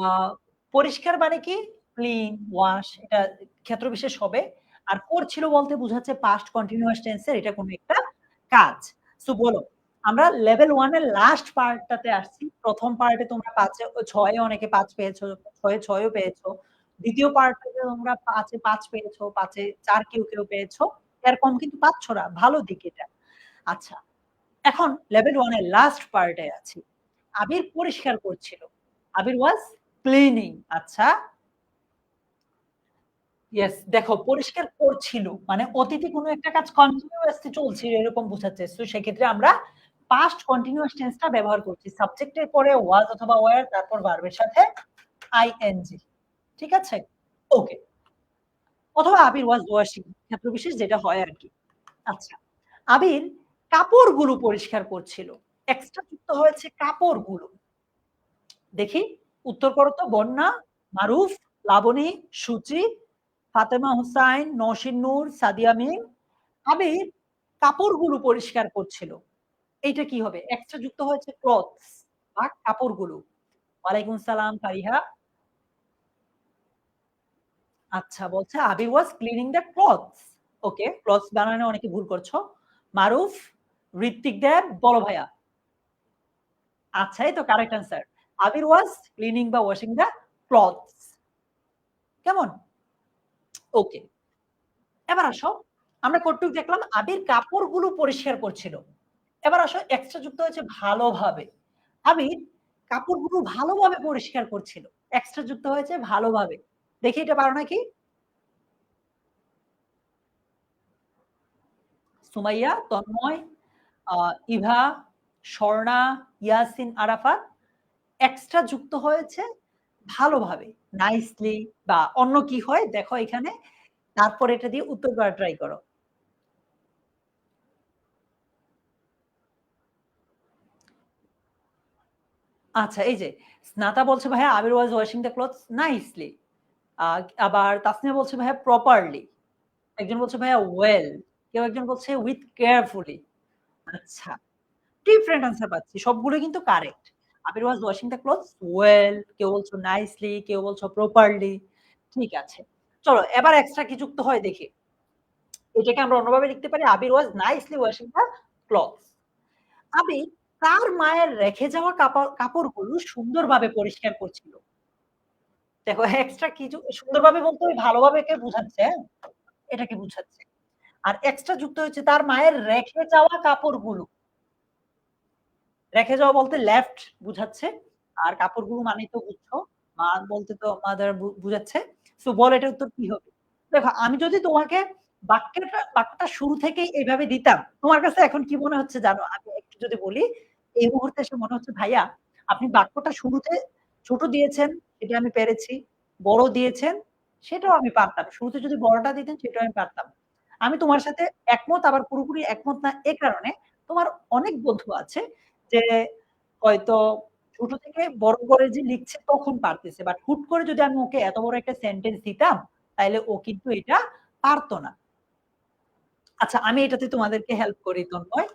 পরিষ্কার মানে কি? ক্লিন, ওয়াশ এটা ক্ষেত্রবিশেষ হবে। আর করছিল বলতে বুঝাচ্ছে পাস্ট কন্টিনিউয়াস টেন্স এর এটা কোন একটা কাজ। সো বলো, আমরা লেভেল 1 এর লাস্ট পার্টটাতে আসছি। ১ম পার্টে তোমরা ৫ এ ৬ এ অনেকে ৫ পেয়েছো, ৬ এ ৬ ও পেয়েছো। ২য় পার্টটাতে তোমরা ৫ এ ৫ পেয়েছো, ৫ এ ৪ কেউ পেয়েছো। এর কম কিন্তু পাচ্ছ না। ভালো দিক এটা। আচ্ছা। এখন লেভেল 1 এর লাস্ট পার্টে আছি। আবির পরিষ্কার করছিল। আবির ওয়াজ ক্লিনিং। আচ্ছা। ইয়েস, দেখো পরিষ্কার করছিল। মানে অতীতে কোনো একটা কাজ কন্টিনিউয়াসলি চলছিল এরকম বোঝাচ্ছে। সো সেক্ষেত্রে আমরা পাস্ট কন্টিনিউয়াস টেন্সটা ব্যবহার করছি। সাবজেক্টের পরে ওয়াজ অথবা ওয়্যার তারপর ভার্বের সাথে আইএনজি। ঠিক আছে? ওকে। অথবা আবির ওয়াজ ওয়াশিং, ক্ষেত্র বিশেষ যেটা হয় আরকি। আচ্ছা। আবির কাপড়গুলো পরিষ্কার করছিল। এক্সট্রা যুক্ত হয়েছে কাপড়গুলো। দেখি উত্তর করো তো। বন্যা, মারুফ, লাবণী, সুচি, ফাতেমা হুসাইন, নওশিন নূর, সাদিয়া মিম। আবির কাপড়গুলো পরিষ্কার করছিল। এইটা কি হবে? এক্সট্রা যুক্ত হয়েছে ক্লথস বা কাপড়গুলো। ওয়ালাইকুম সালাম ফারিহা। আচ্ছা, বলছে Abir was cleaning the clothes. Okay, clothes বানানে অনেকে ভুল করছো। মারুফ, ঋত্বিক দেব, বলো ভাইয়া। আচ্ছা, এই তো correct answer. Abir was cleaning বা ওয়াশিং দ্য ক্লথস। কেমন? ওকে। এবার আসো, আমরা কতটুক দেখলাম আবির কাপড়গুলো পরিষ্কার করছিল। এবার আসো এক্সট্রা যুক্ত হয়েছে ভালোভাবে। আবির কাপড়গুলো ভালোভাবে পরিষ্কার করছিল। এক্সট্রা যুক্ত হয়েছে ভালোভাবে। দেখি এটা পারো নাকি? সুমাইয়া, তন্ময়, ইভা, স্বর্ণা, ইয়াসিন, আরাফাত। এক্সট্রা যুক্ত হয়েছে ভালোভাবে, নাইসলি বা অন্য কি হয় দেখো এখানে। তারপর এটা দিয়ে উত্তর করার ট্রাই করো। আচ্ছা, এই যে স্নাতা বলছে ভাইয়া আবির ওয়াজ ওয়াশিং দ্য ক্লথস নাইসলি। আবার তাসনিয়া বলছে ভাইয়া প্রপারলি। একজন বলছে ভাইয়া ওয়েল। কেউ একজন বলছে উইথ কেয়ারফুলি। আচ্ছা, ডিফারেন্ট আনসার পাচ্ছি। সবগুলো কিন্তু correct. Abir was washing the clothes well, কেউ বলছো নাইসলি, কেউ বলছো প্রপারলি। ঠিক আছে। চলো এবার এক্সট্রা কি যুক্ত হয় দেখি। এটাকে আমরা অন্যভাবে লিখতে পারি আবির was nicely washing the clothes. আবির তার মায়ের রেখে যাওয়া কাপড়গুলো সুন্দরভাবে পরিষ্কার করছিল। দেখো এক্সট্রা কিছু সুন্দরভাবে বলতে ওই ভালোভাবে কে বুঝাচ্ছে, হ্যাঁ? এটাকে বুঝাচ্ছে। আর এক্সট্রা যুক্ত হচ্ছে তার মায়ের রেখে যাওয়া কাপড়গুলো। রেখে যাওয়া বলতে লেফট বুঝাচ্ছে। আর কাপড়গুলো মানেই তো বুঝছো। মা বলতে তো মাদার বুঝাচ্ছে। সো বল এটার উত্তর কি হবে? দেখো আমি যদি তোমাকে বাক্যটা শুরু থেকেই এভাবে দিতাম, তোমার কাছে এখন কি মনে হচ্ছে জানো? আমি একটু যদি বলি, এই মুহূর্তে এসে মনে হচ্ছে ভাইয়া আপনি বাক্যটা শুরুতে ছোট দিয়েছেন, এটা আমি পেরেছি। বড় দিয়েছেন, সেটাও আমি পারতাম। শুরুতে যদি বড়টা দিতেন সেটাও আমি পারতাম। আমি তোমার সাথে একমত আবার পুরোপুরি একমত না এ কারণে, তোমার অনেক বন্ধু আছে যে হয়তো ছোট থেকে বড় করে যে লিখছে তখন পারতেছে। বাট হুট করে যদি আমি ওকে এত বড় একটা সেন্টেন্স দিতাম, তাইলে ও কিন্তু এটা পারত না। আচ্ছা, আমি এটাতে তোমাদেরকে হেল্প করি তন্ময়।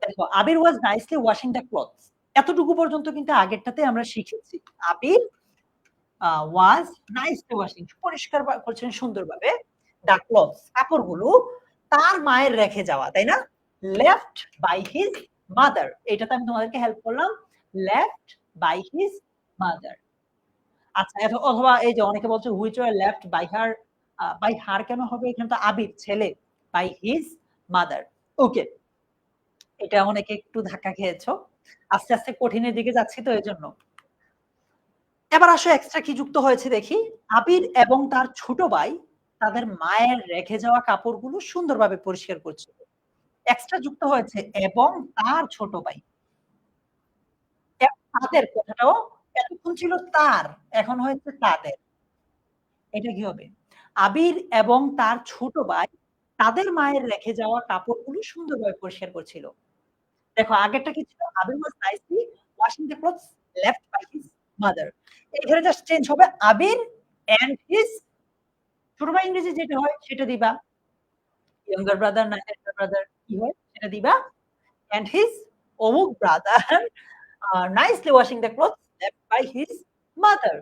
দেখো আবির was nicely washing the clothes. এতটুকু পর্যন্ত কিন্তু আগেরটাতে আমরা শিখেছি। আবির ওয়াজ নাইসলি ওয়াশিং, পরিষ্কার করছেন সুন্দরভাবে দ্য ক্লথস, কাপড়গুলো তার মায়ের রেখে যাওয়া, তাই না? Left by his mother. এটাতে আমি তোমাদেরকে হেল্প করলাম। Left by his mother. আচ্ছা, অথবা এই যে অনেকে বলছে which was left by her. By her কেন হবে? এখানে তো আবির ছেলে। By his mother. ওকে, এটা অনেকে একটু ধাক্কা খেয়েছো। আস্তে আস্তে কঠিনের দিকে যাচ্ছি তো এজন্য। এবার আসো এক্সট্রা কি যুক্ত হয়েছে দেখি। আবির এবং তার ছোট ভাই তাদের মায়ের রেখে যাওয়া কাপড়গুলো সুন্দরভাবে পরিষ্কার করছিল। এক্সট্রা যুক্ত হয়েছে এবং তার ছোট ভাই। তাদের কথাটাও এতক্ষণ ছিল তার, এখন হয়েছে তাদের। এটা কি হবে? আবির এবং তার ছোট ভাই তাদের মায়ের রেখে যাওয়া কাপড়গুলো সুন্দরভাবে পরিষ্কার করছিল। দেখো আগেরটা কি ছিল? Abir was nicely washing the clothes left by his mother. এখানে জাস্ট চেঞ্জ হবে আবির এন্ড হিজ ছোট ভাই ইংরেজি যেটা হয় সেটা দিবা। ইয়ঙ্গার ব্রাদার না এল্ডার ব্রাদার কি হয় সেটা দিবা। এন্ড হিজ অমুক brother nicely washing the clothes left by his mother.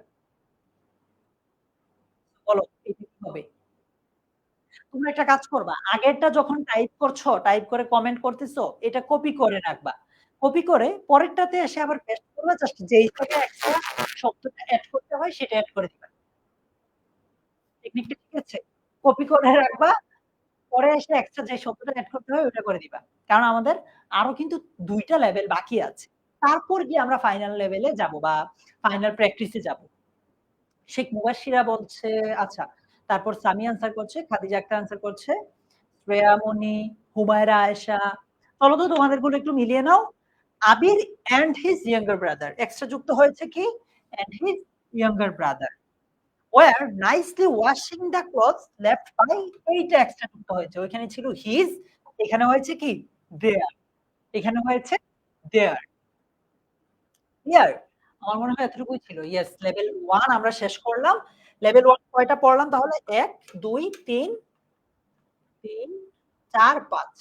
বলো এটা কি হবে? তোমরা একটা কাজ করবা। আগেরটা যখন টাইপ করছো, টাইপ করে কমেন্ট করতেছো, এটা কপি করে রাখবা। কপি করে পরেরটাতে এসে আবার পেস্ট করবা। জাস্ট যেই জায়গায় একটা শব্দটা এড করতে হয় সেটা এড করে দিবা। টেকনিকটা ঠিক আছে? কপি করে রাখবা। পরে এসে এক্সট্রা যে শব্দটা এড করতে হয় ওটা করে দিবা। কারণ আমাদের আরো কিন্তু ২ টা লেভেল বাকি আছে। তারপর গিয়ে আমরা ফাইনাল লেভেলে যাবো বা ফাইনাল প্র্যাকটিস এ যাবো। শেখ মুবাশশিরা বলছে আচ্ছা। তারপর সামি আনসার করছে, খাদিজা আক্তার আনসার করছে, শ্রেয়া মনি, হুমায়রা আয়েশা। চলো তো তোমাদেরগুলো একটু মিলিয়ে নাও। Abir and his younger brother. Extra যুক্ত হয়েছে কি? And his younger brother. Were nicely washing the clothes left by এইটা এক্সট্রা যুক্ত হয়েছে। ওইখানে ছিল হিজ, এখানে হয়েছে কি? দেয়ার। এখানে হয়েছে দেয়ার। ক্লিয়ার? আমার মনে হয় এতটুকুই ছিল। ইয়েস, লেভেল 1 আমরা শেষ করলাম। লেভেল 1 কয়টা পড়লাম তাহলে? ১, ২, ৩, ৩, ৪, ৫।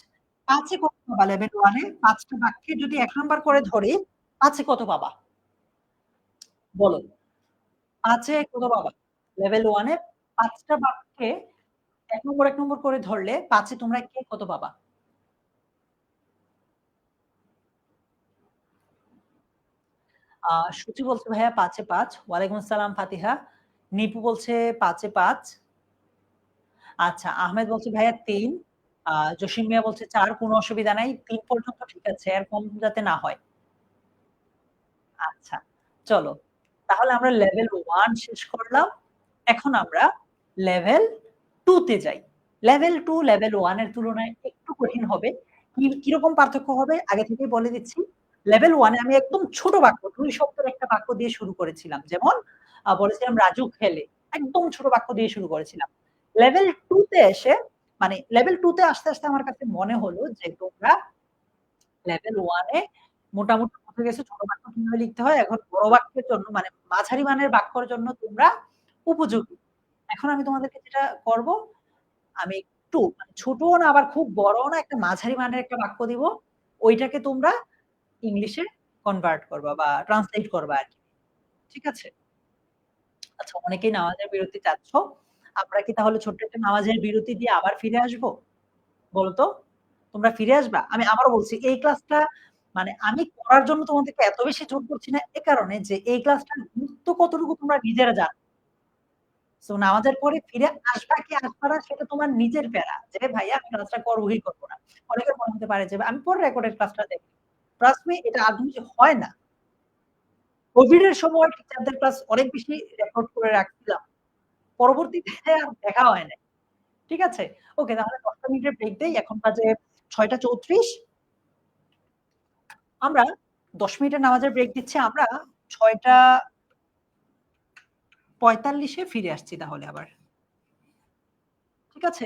৫ এ কত পাবা লেভেল 1 এ? ৫ টা বাক্যে যদি ১ নাম্বার করে ধরি, ৫ এ কত পাবা? বলো। ৫ এ কত পাবা? লেভেল 1 এ ৫ টা বাক্যে ১ নম্বর, ১ নম্বর করে ধরলে ৫ এ তোমরা কে কত পাবা? আ সূচি বলছে ভাইয়া ৫ এ ৫। ওয়ালাইকুম আসসালাম ফাতিহা। নিপু বলছে ৫ এ ৫। আচ্ছা, আহমেদ বলছে ভাইয়া ৩। জসিম মিয়া বলছে ৪, কোন অসুবিধা নাই। ৩ পর্যন্ত ঠিক আছে। এর কম যাতে না হয়। আচ্ছা, চলো। তাহলে আমরা লেভেল 1 শেষ করলাম। এখন আমরা লেভেল 2 তে যাই। লেভেল 2 লেভেল 1 এর তুলনায় একটু কঠিন হবে। কিরকম পার্থক্য হবে আগে থেকেই বলে দিচ্ছি। লেভেল 1 এ আমি একদম ছোট বাক্য, ২ শব্দের একটা বাক্য দিয়ে শুরু করেছিলাম। যেমন বলেছিলাম রাজু খেলে। একদম ছোট বাক্য দিয়ে শুরু করেছিলাম। লেভেল 2 তে এসে মানে লেভেল 2 তে আসতে আমার কাছে মনে হলো যে তোমরা লেভেল 1 এ মোটামুটি বুঝে গেছো ছোট বাক্য কিভাবে লিখতে হয়। এখন বড় বাক্যের জন্য মানে মাঝারি মানের বাক্যর জন্য তোমরা উপযোগী। এখন আমি তোমাদেরকে যেটা করব, আমি একটু মানে ছোটও না আবার খুব বড়ও না, একটা মাঝারি মানের একটা বাক্য দিব। ওইটাকে তোমরা ইংলিশে কনভার্ট করবা বা ট্রান্সলেট করবা আরকি। ঠিক আছে? আচ্ছা, অনেকেই নামাজের বিরতি চাচ্ছ। আমরা কি তাহলে ছোট্ট একটা নামাজের বিরতি দিয়ে আবার ফিরে আসবো? বলো তো? তোমরা ফিরে আসবা? আমি আবারও বলছি এই ক্লাসটা মানে আমি করার জন্য তোমাদেরকে এত বেশি জোর করছি না এ কারণে যে এই ক্লাসটার গুরুত্ব কতটুকু তোমরা নিজেরা জানো। সো নামাজের পরে ফিরে আসবা কি আসবা না সেটা তোমার নিজের প্যারা। যে ভাইয়া আমি ক্লাসটা করবো কি করব না। অনেকের মনে হতে পারে যে আমি পরে রেকর্ডেড ক্লাসটা দেখব। ট্রাস্ট মি এটা আদৌ যে হয় না। কোভিড এর সময় টিচারদের ক্লাস অনেক বেশি রেকর্ড করে রাখছিলাম। পরবর্তীতে আর দেখা হয় নাই। ঠিক আছে? ওকে তাহলে ১০ টা মিনিটের ব্রেক দেই। এখন বাজে ৬ঃ৩৪। আমরা ১০ মিনিটের নামাজের ব্রেক দিচ্ছি। আমরা ৬ঃ৪৫ এ ফিরে আসছি তাহলে আবার। ঠিক আছে?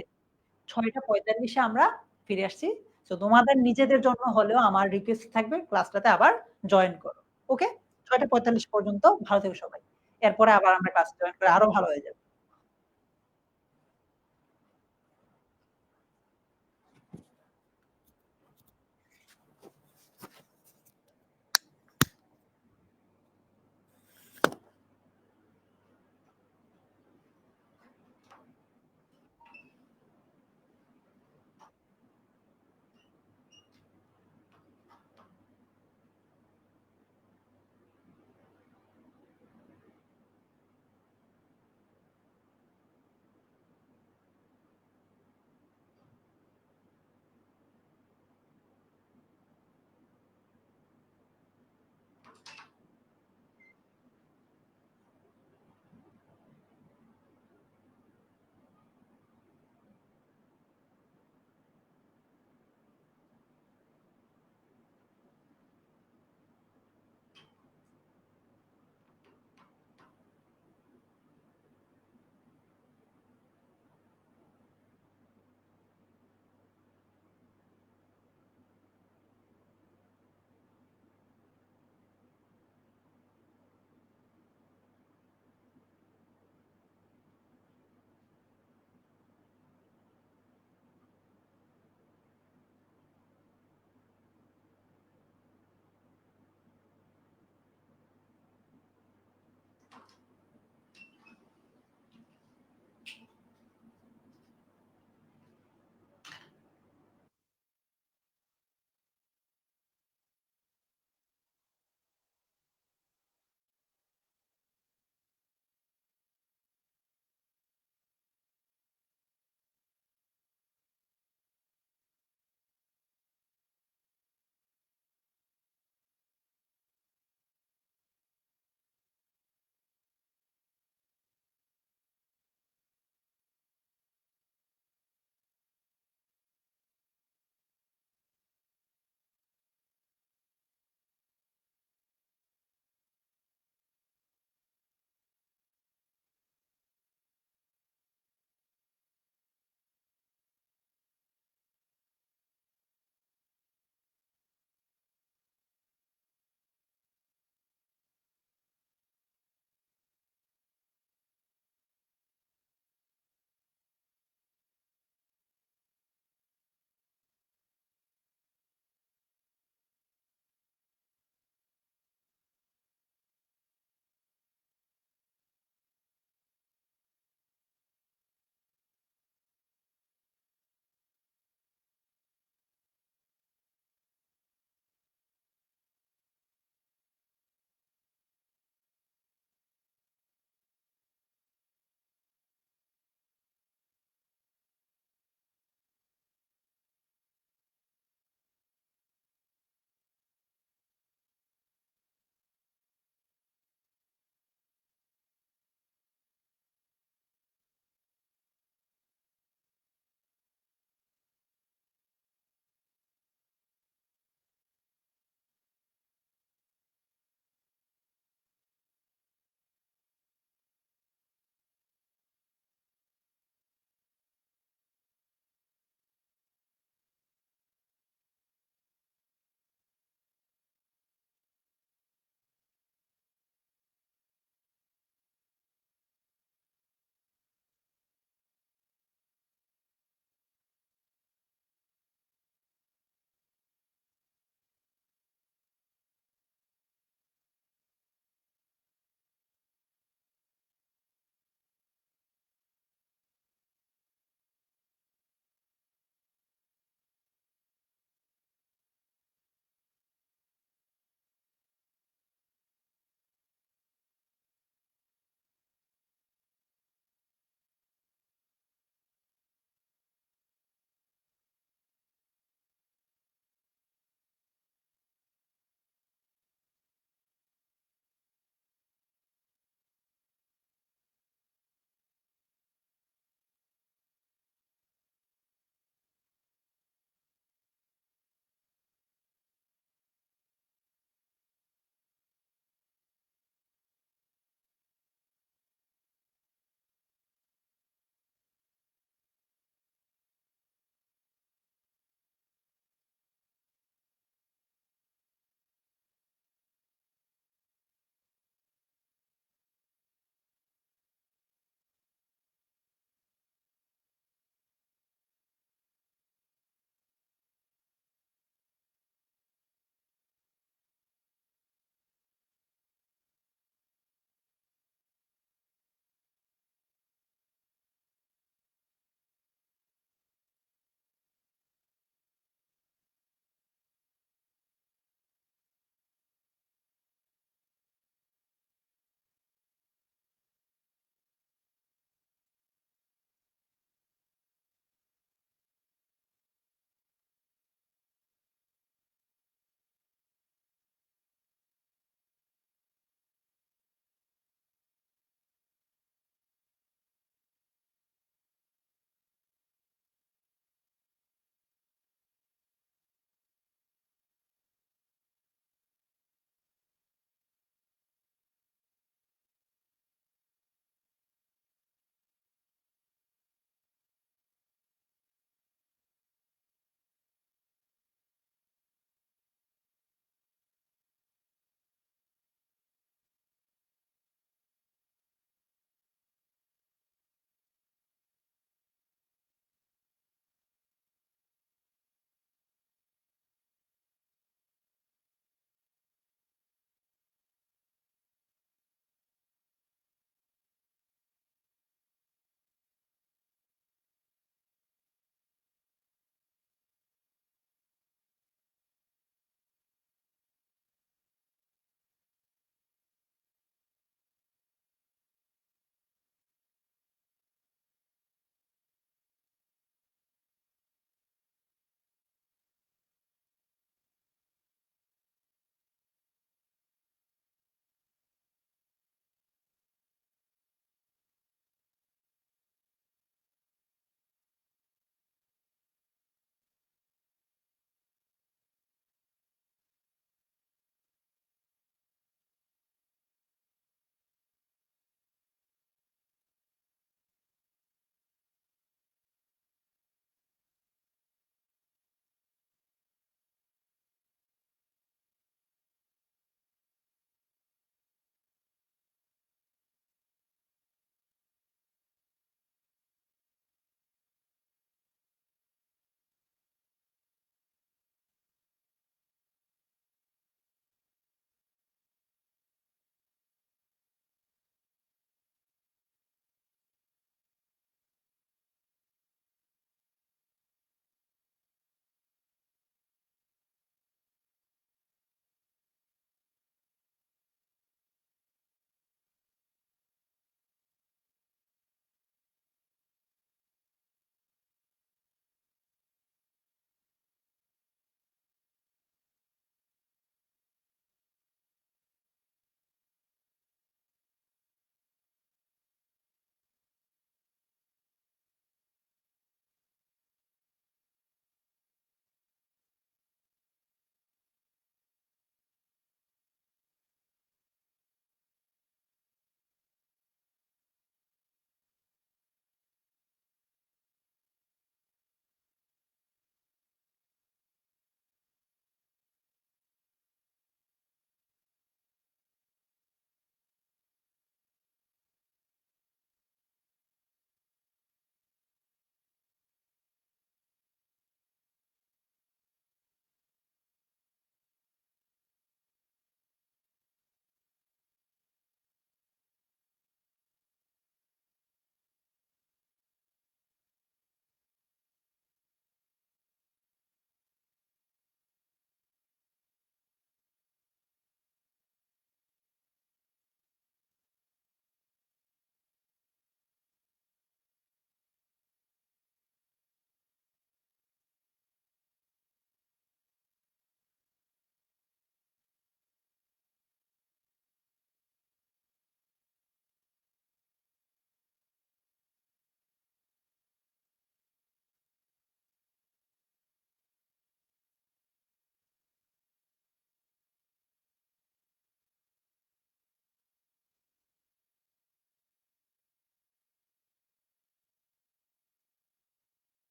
৬ঃ৪৫ এ আমরা ফিরে আসছি। সো তোমাদের নিজেদের জন্য হলেও আমার রিকোয়েস্ট থাকবে ক্লাসটাতে আবার জয়েন করো। ওকে? ৬ঃ৪৫ পর্যন্ত ভালো থেকো সবাই। এরপরে আবার আমরা ক্লাস জয়েন করে আরো ভালো হয়ে যাবে।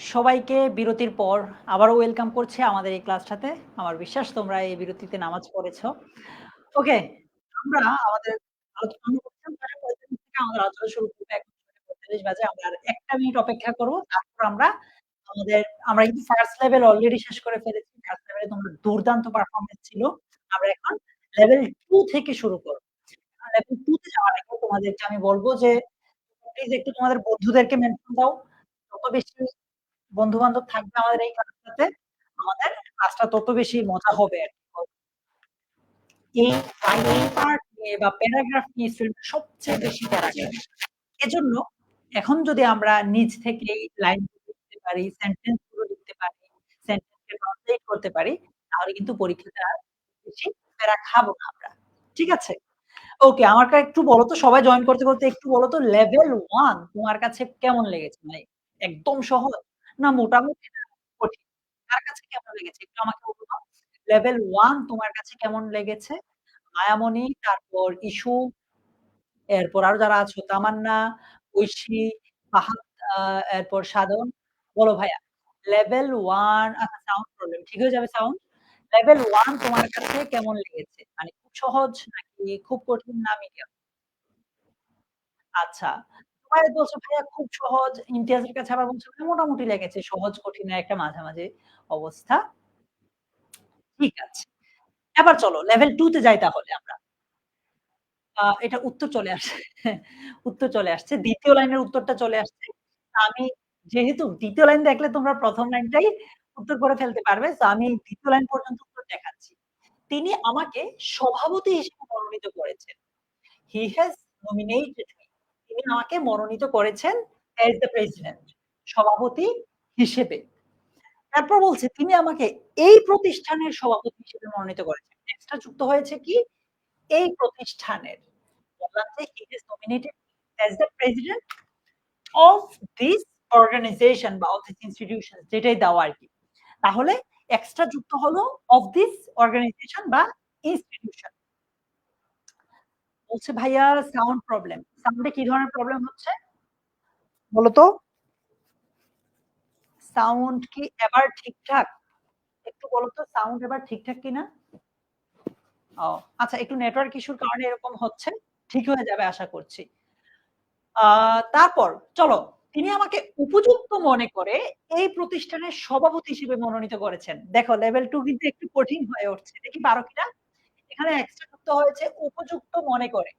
সবাইকে বিরতির পর আবারও ওয়েলকাম করছি আমাদের এই ক্লাসটাতে। আমার বিশ্বাস তোমরা এই বিরতিতে নামাজ পড়েছ। ওকে, আমরা আমাদের আলোচনা করছিলাম ৪:৪৫ থেকে আমাদের আলোচনা শুরু করব। এখন ৪:৪৫ বাজে। আমরা আর ১ টা মিনিট অপেক্ষা করব। তারপর আমাদের আমরা কিন্তু ফার্স্ট লেভেল অলরেডি শেষ করে ফেলেছি। ফার্স্ট লেভেলে তোমরা দুর্দান্ত পারফরম্যান্স ছিল। আমরা এখন লেভেল 2 থেকে শুরু করব। লেভেল 2 তে যাওয়ার আগে তোমাদেরকে আমি বলব যে প্লিজ একটু তোমাদের বন্ধুদেরকে মেনশন দাও। যত বেশি বন্ধু-বান্ধব থাকবে আমাদের এই ক্লাসটাতে, আমাদের ক্লাসটা তত বেশি মজা হবে আরকি। এই রাইটিং পার্ট নিয়ে বা প্যারাগ্রাফ নিয়ে স্টুডেন্টরা সবচেয়ে বেশি প্যারা খায়। এজন্য এখন যদি আমরা নিজ থেকেই লাইনগুলো লিখতে পারি, সেন্টেন্স গুলো লিখতে পারি, সেন্টেন্স কে ট্রান্সলেট করতে পারি, তাহলে কিন্তু পরীক্ষাতে আর বেশি প্যারা খাবো না আমরা। ঠিক আছে? ওকে, আমাকে একটু বলো তো, সবাই জয়েন করতে একটু বলো তো লেভেল 1 তোমার কাছে কেমন লেগেছে? মানে একদম সহজ না মোটামুটি না কঠিন? কার কাছে কেমন লেগেছে? একটু আমাকে বলো তো। লেভেল 1 তোমার কাছে কেমন লেগেছে? মায়ামণি, তারপর ইস্যু, এরপর আরো যারা আছো তামান্না, ঐশী, ফাহাদ, এরপর সাধন। বলো ভাইয়া। লেভেল 1 আচ্ছা সাউন্ড প্রবলেম। ঠিক হয়ে যাবে সাউন্ড? লেভেল 1 তোমার কাছে কেমন লেগেছে? মানে খুব সহজ নাকি খুব কঠিন না মিডিয়াম? আচ্ছা। সবাই বলছে ভাইয়া খুব সহজ। ইমতিয়াজের কাছে আবার বলছে ভাইয়া মোটামুটি লেগেছে। সহজ কঠিনের একটা মাঝামাঝি অবস্থা। ঠিক আছে। এবার চলো লেভেল 2 তে যাই তাহলে আমরা। এটা উত্তর চলে আসছে। উত্তর চলে আসছে। ২য় লাইনের উত্তরটা চলে আসছে। আমি যেহেতু ২য় লাইন দেখলে তোমরা ১ম লাইনটাই উত্তর করে ফেলতে পারবে। সো আমি ২য় লাইন পর্যন্ত উত্তর দেখাচ্ছি। তিনি আমাকে সভাপতি হিসেবে মনোনীত করেছেন। He has nominated me. তিনি আমাকে মনোনীত করেছেন as the president, সভাপতি হিসেবে। তারপর বলছে তিনি আমাকে এই প্রতিষ্ঠানের সভাপতি হিসেবে মনোনীত করেছেন। এক্সট্রা যুক্ত হয়েছে কি? এই প্রতিষ্ঠানের। বললাম যে he has nominated me as the president of this organization বা of this institution যেটাই দেওয়া আরকি। তাহলে এক্সট্রা যুক্ত হলো of this organization বা institution। বলছে ভাইয়া সাউন্ড প্রবলেম। সাউন্ডে কি ধরনের প্রবলেম হচ্ছে? বলো তো? সাউন্ড কি এবার ঠিকঠাক? একটু বলো তো সাউন্ড এবার ঠিকঠাক কিনা? ও আচ্ছা, একটু নেটওয়ার্ক ইস্যুর কারণে এরকম হচ্ছে। ঠিক হয়ে যাবে আশা করছি। আ তারপর চলো, তিনি আমাকে উপযুক্ত মনে করে এই প্রতিষ্ঠানের সভাপতি হিসেবে মনোনীত করেছেন। দেখো লেভেল 2 কিন্তু একটু কঠিন হয়ে উঠছে। দেখি পারো কিনা? এখানে এক্সট্রা যুক্ত হয়েছে উপযুক্ত মনে করে।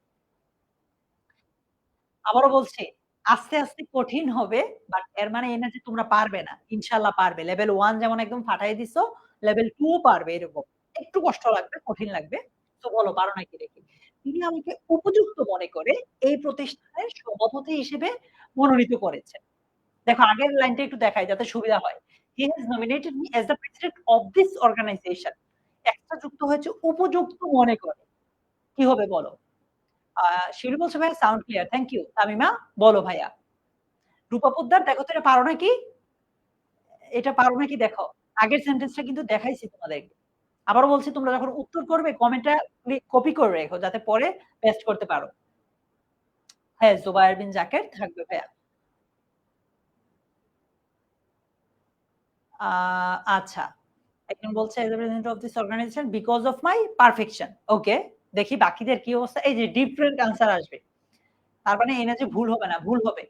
আবারও বলছি, আস্তে, আস্তে কঠিন হবে। বাট এর মানে এই না যে তোমরা পারবে না। ইনশাআল্লাহ পারবে। লেভেল 1 যেমন একদম ফাটায় দিছো, লেভেল 2 ও পারবে এরকম। একটু কষ্ট লাগবে, কঠিন লাগবে। তো বলো পারো নাকি দেখি। তিনি আমাকে উপযুক্ত মনে করে এই প্রতিষ্ঠানের সভাপতি হিসেবে মনোনীত করেছেন। দেখো আগের লাইনটা একটু দেখাই যাতে সুবিধা হয়। He has nominated me as the president of this organization. একটা যুক্ত হয়েছে উপযুক্ত মনে করে। কি হবে বলো? আ শিউলি বলছে ভাইয়া sound clear. Thank you. Tamima বলো ভাইয়া। রূপা পোদ্দার দেখো তো এটা পারো নাকি? এটা পারো নাকি দেখো। আগের সেন্টেন্সটা কিন্তু দেখাইছি তোমাদেরকে। আবারও বলছি তোমরা যখন উত্তর করবে কমেন্টটা কপি করে রেখো যাতে পরে পেস্ট করতে পারো। হ্যাঁ, জুবায়ের বিন জাকের থাকবে ভাইয়া। আ আচ্ছা। একজন বলছে as a president of this organization because of my perfection. ওকে। দেখি বাকিদের কি অবস্থা। এই যে ডিফারেন্ট আনসার আসবে। তার মানে এই না যে ভুল হবে না, ভুল হবে।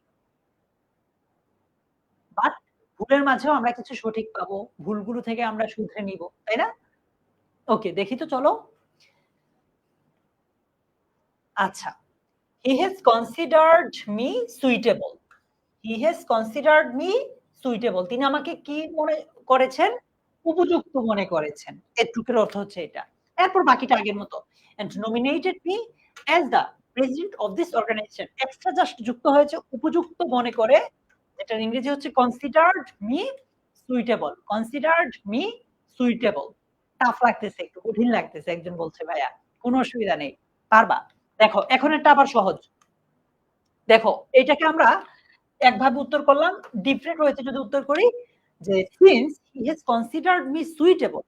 বাট ভুলের মাঝেও আমরা কিছু সঠিক পাবো। ভুলগুলো থেকে আমরা শুধরে নিব। তাই না? ওকে, দেখি তো চলো। আচ্ছা। He has considered me suitable. He has considered me suitable. তিনি আমাকে কি মনে করেছেন? উপযুক্ত মনে করেছেন। এটুকুর অর্থ হচ্ছে এটা। এরপর বাকিটা আগের মতো। And nominated me as the president of this organization. Extra just যুক্ত হয়েছে উপযুক্ত মনে করে। এটার ইংরেজি হচ্ছে considered me suitable. Considered me suitable. Tough লাগতেছে একটু, কঠিন লাগতেছে একজন বলছে ভাইয়া। কোন অসুবিধা নেই। পারবা। দেখো এখনেরটা আবার সহজ। দেখো এটাকে আমরা একভাবে উত্তর করলাম, ডিফারেন্ট হয়েছে যদি উত্তর করি যে since he has considered me suitable,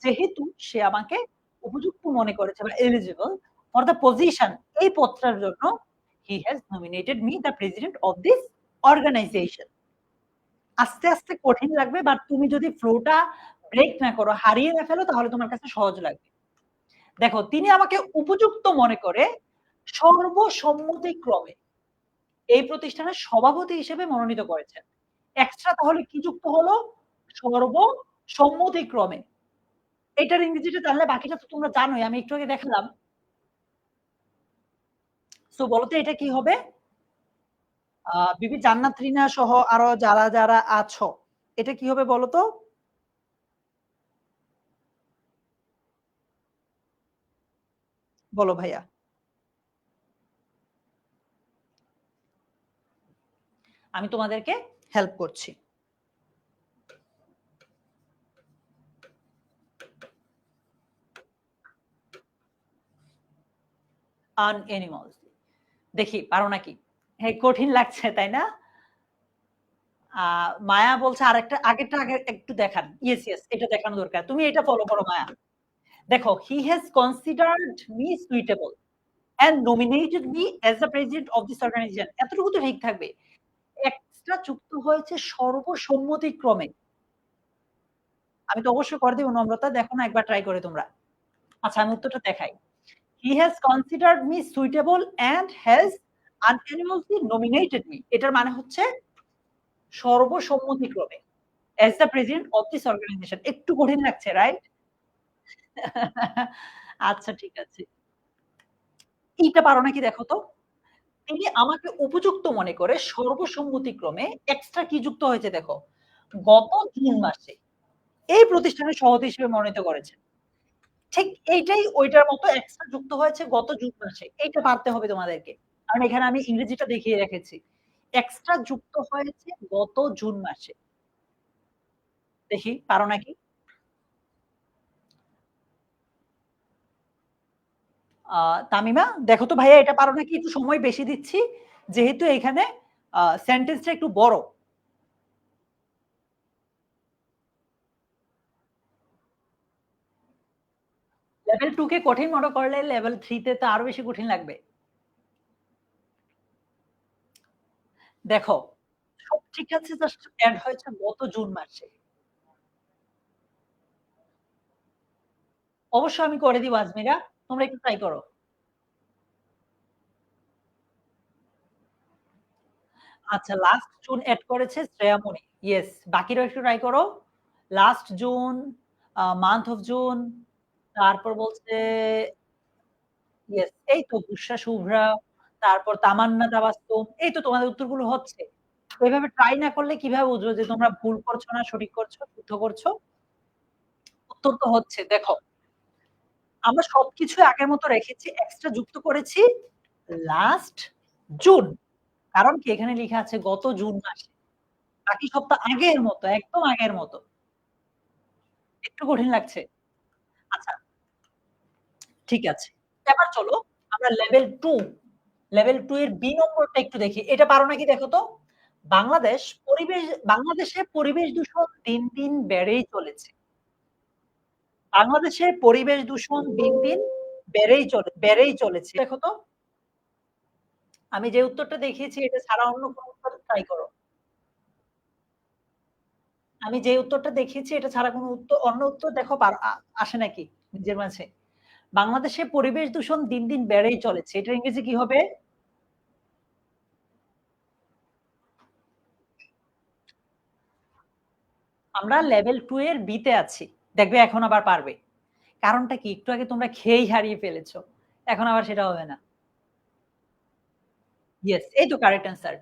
যেহেতু সে আমাকে উপযুক্ত মনে করেছে বা এলিজিবল ফর দ্য পজিশন, এই পদটার জন্য he has nominated me the president of this organisation. আস্তে, আস্তে কঠিন লাগবে বাট তুমি যদি ফ্লোটা ব্রেক না করো, হারিয়ে না ফেলো তাহলে তোমার কাছে সহজ লাগবে। দেখো তিনি আমাকে উপযুক্ত মনে করে সর্বসম্মতিক্রমে এই প্রতিষ্ঠানের সভাপতি হিসেবে মনোনীত করেছেন। এক্সট্রা তাহলে কি যুক্ত হলো? সর্বসম্মতিক্রমে। এটার ইংরেজিটা জানলে বাকিটা তো তোমরা জানোই। আমি একটু আগে দেখালাম। সো বলো তো এটা কি হবে? বিবি জান্নাত রিনা সহ আরো যারা, যারা আছো, এটা কি হবে বলো তো? বলো ভাইয়া। আমি তোমাদেরকে হেল্প করছি। আন অ্যানিমালস। দেখি পারো নাকি? হ্যাঁ, কঠিন লাগছে তাই না? মায়া বলছে আরেকটা আগেরটা আগে একটু দেখান। ইয়েস, ইয়েস এটা দেখানো দরকার। তুমি এটা ফলো করো মায়া। দেখো, he has considered me suitable and nominated me as the president of this organization. এতটুকু তো ঠিক থাকবে। এক্সট্রা যুক্ত হয়েছে সর্বসম্মতিক্রমে। আমি তো অবশ্যই করে দিব নম্রতা। দেখো না একবার ট্রাই করে তোমরা। আচ্ছা আমি উত্তরটা দেখাই। He has considered me suitable and has unanimously nominated me. এটার মানে হচ্ছে সর্বসম্মতিক্রমে as the president of this organization. একটু কঠিন লাগছে, রাইট? আচ্ছা ঠিক আছে। এইটা পারো নাকি দেখো তো? তিনি আমাকে উপযুক্ত মনে করে সর্বসম্মতিক্রমে এক্সট্রা কি যুক্ত হয়েছে দেখো। গত জুন মাসে এই প্রতিষ্ঠানের সভাপতি হিসেবে মনোনীত করেছেন। ঠিক এইটাই ওইটার মতো এক্সট্রা যুক্ত হয়েছে গত জুন মাসে। এইটা পারতে হবে তোমাদেরকে। কারণ এখানে আমি ইংরেজিটা দেখিয়ে রেখেছি। এক্সট্রা যুক্ত হয়েছে গত জুন মাসে। দেখি পারো নাকি? তামিমা দেখো তো ভাইয়া এটা পারো নাকি? একটু সময় বেশি দিচ্ছি। যেহেতু এখানে সেন্টেন্সটা একটু বড়। লেভেল 2 কে কঠিন মনে করলে লেভেল 3 তে তো আরো বেশি কঠিন লাগবে। দেখো, সব ঠিক আছে জাস্ট এড হয়েছে গত জুন মাসে। অবশ্যই আমি করে দিব আজমিরা। তোমরা একটু ট্রাই করো। আচ্ছা লাস্ট জুন এড করেছে শ্রেয়ামণি। ইয়েস, বাকিরাও একটু ট্রাই করো। Last June, month of June, তারপর বলছে ইয়েস, এই তো বুশরা শুভ্রা, তারপর তামান্না তাবাসসুম। এই তো তোমাদের উত্তরগুলো হচ্ছে। এভাবে ট্রাই না করলে কিভাবে বুঝবো যে তোমরা ভুল করছো না সঠিক করছো, শুদ্ধ করছো? উত্তর তো হচ্ছে। দেখো, আমরা সবকিছু আগের মতো রেখেছি, এক্সট্রা যুক্ত করেছি লাস্ট জুন। কারণ কি এখানে লিখা আছে গত জুন মাসে। বাকি সব তো আগের মতো, একদম আগের মতো। একটু কঠিন লাগছে? আচ্ছা, ঠিক আছে। এবার চলো আমরা লেভেল 2, লেভেল 2 এর বি নম্বরটা একটু দেখি। এটা পারো নাকি দেখো তো? বাংলাদেশ পরিবেশ বাংলাদেশে পরিবেশ দূষণ দিন, দিন বেড়েই চলেছে। বাংলাদেশে পরিবেশ দূষণ দিন, দিন বেড়েই চলেছে। দেখো তো? আমি যে উত্তরটা দেখিয়েছি এটা ছাড়া অন্য কোন উত্তর ট্রাই করো। আমি যে উত্তরটা দেখিয়েছি এটা ছাড়া কোন অন্য উত্তর দেখো আসে নাকি নিজের মাঝে? বাংলাদেশে পরিবেশ দূষণ দিন, দিন বেড়েই চলেছে। এটার ইংরেজি কি হবে? আমরা লেভেল 2 এর বি তে আছি। দেখবে এখন আবার পারবে। কারণটা কি? একটু আগে তোমরা খেয়েই হারিয়ে ফেলেছো। এখন আবার সেটা হবে না। ইয়েস, এই তো কারেক্ট অ্যান্সার।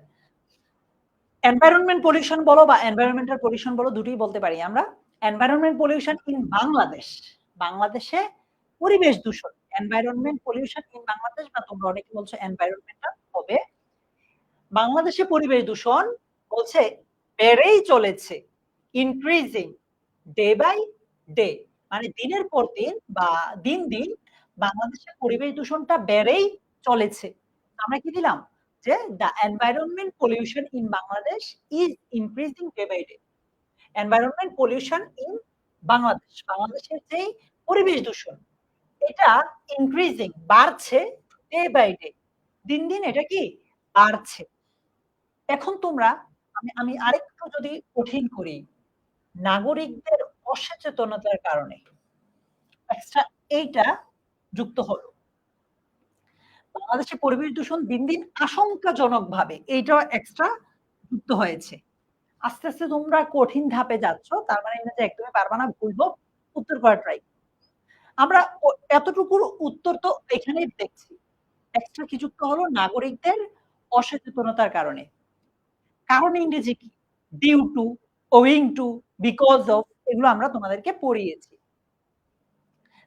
এনভায়রনমেন্ট পলিউশন বলো বা এনভায়রনমেন্টাল পলিউশন বলো দুটোই বলতে পারি আমরা। Environment pollution in Bangladesh. বাংলাদেশে পরিবেশ দূষণ। এনভায়রনমেন্ট পলিউশন ইন বাংলাদেশ বা তোমরা অনেকে বলছো এনভায়রনমেন্টাল হবে। বাংলাদেশে পরিবেশ দূষণ বলছে বেড়েই চলেছে। Increasing day by day. মানে দিনের পর দিন বা দিন, দিন বাংলাদেশে পরিবেশ দূষণটা বেড়েই চলেছে। আমরা কি দিলাম? যে the environment pollution in Bangladesh is increasing day by day. Environment pollution in Bangladesh. বাংলাদেশের যেই পরিবেশ দূষণ এটা ইনক্রিজিং বাড়ছে ডে বাই ডে। দিন, দিন এটা কি বাড়ছে। এখন তোমরা আমি আরেকটু যদি কঠিন করি, নাগরিকদের অসচেতনতার কারণে এক্সট্রা এইটা যুক্ত হলো। বাংলাদেশে পরিবেশ দূষণ দিন, দিন আশঙ্কাজনকভাবে এইটাও এক্সট্রা যুক্ত হয়েছে। আস্তে, আস্তে তোমরা কঠিন ধাপে যাচ্ছ। তার মানে এই না যে একদমই পারবা না, ভুলব। উত্তর করার ট্রাই। আমরা এতটুকুর উত্তর তো এখানেই দেখছি। এক্সট্রা কি যুক্ত হলো? নাগরিকদের অসচেতনতার কারণে। কারণ ইংরেজি কি? Due to, owing to, because of এগুলো আমরা তোমাদেরকে পড়িয়েছি।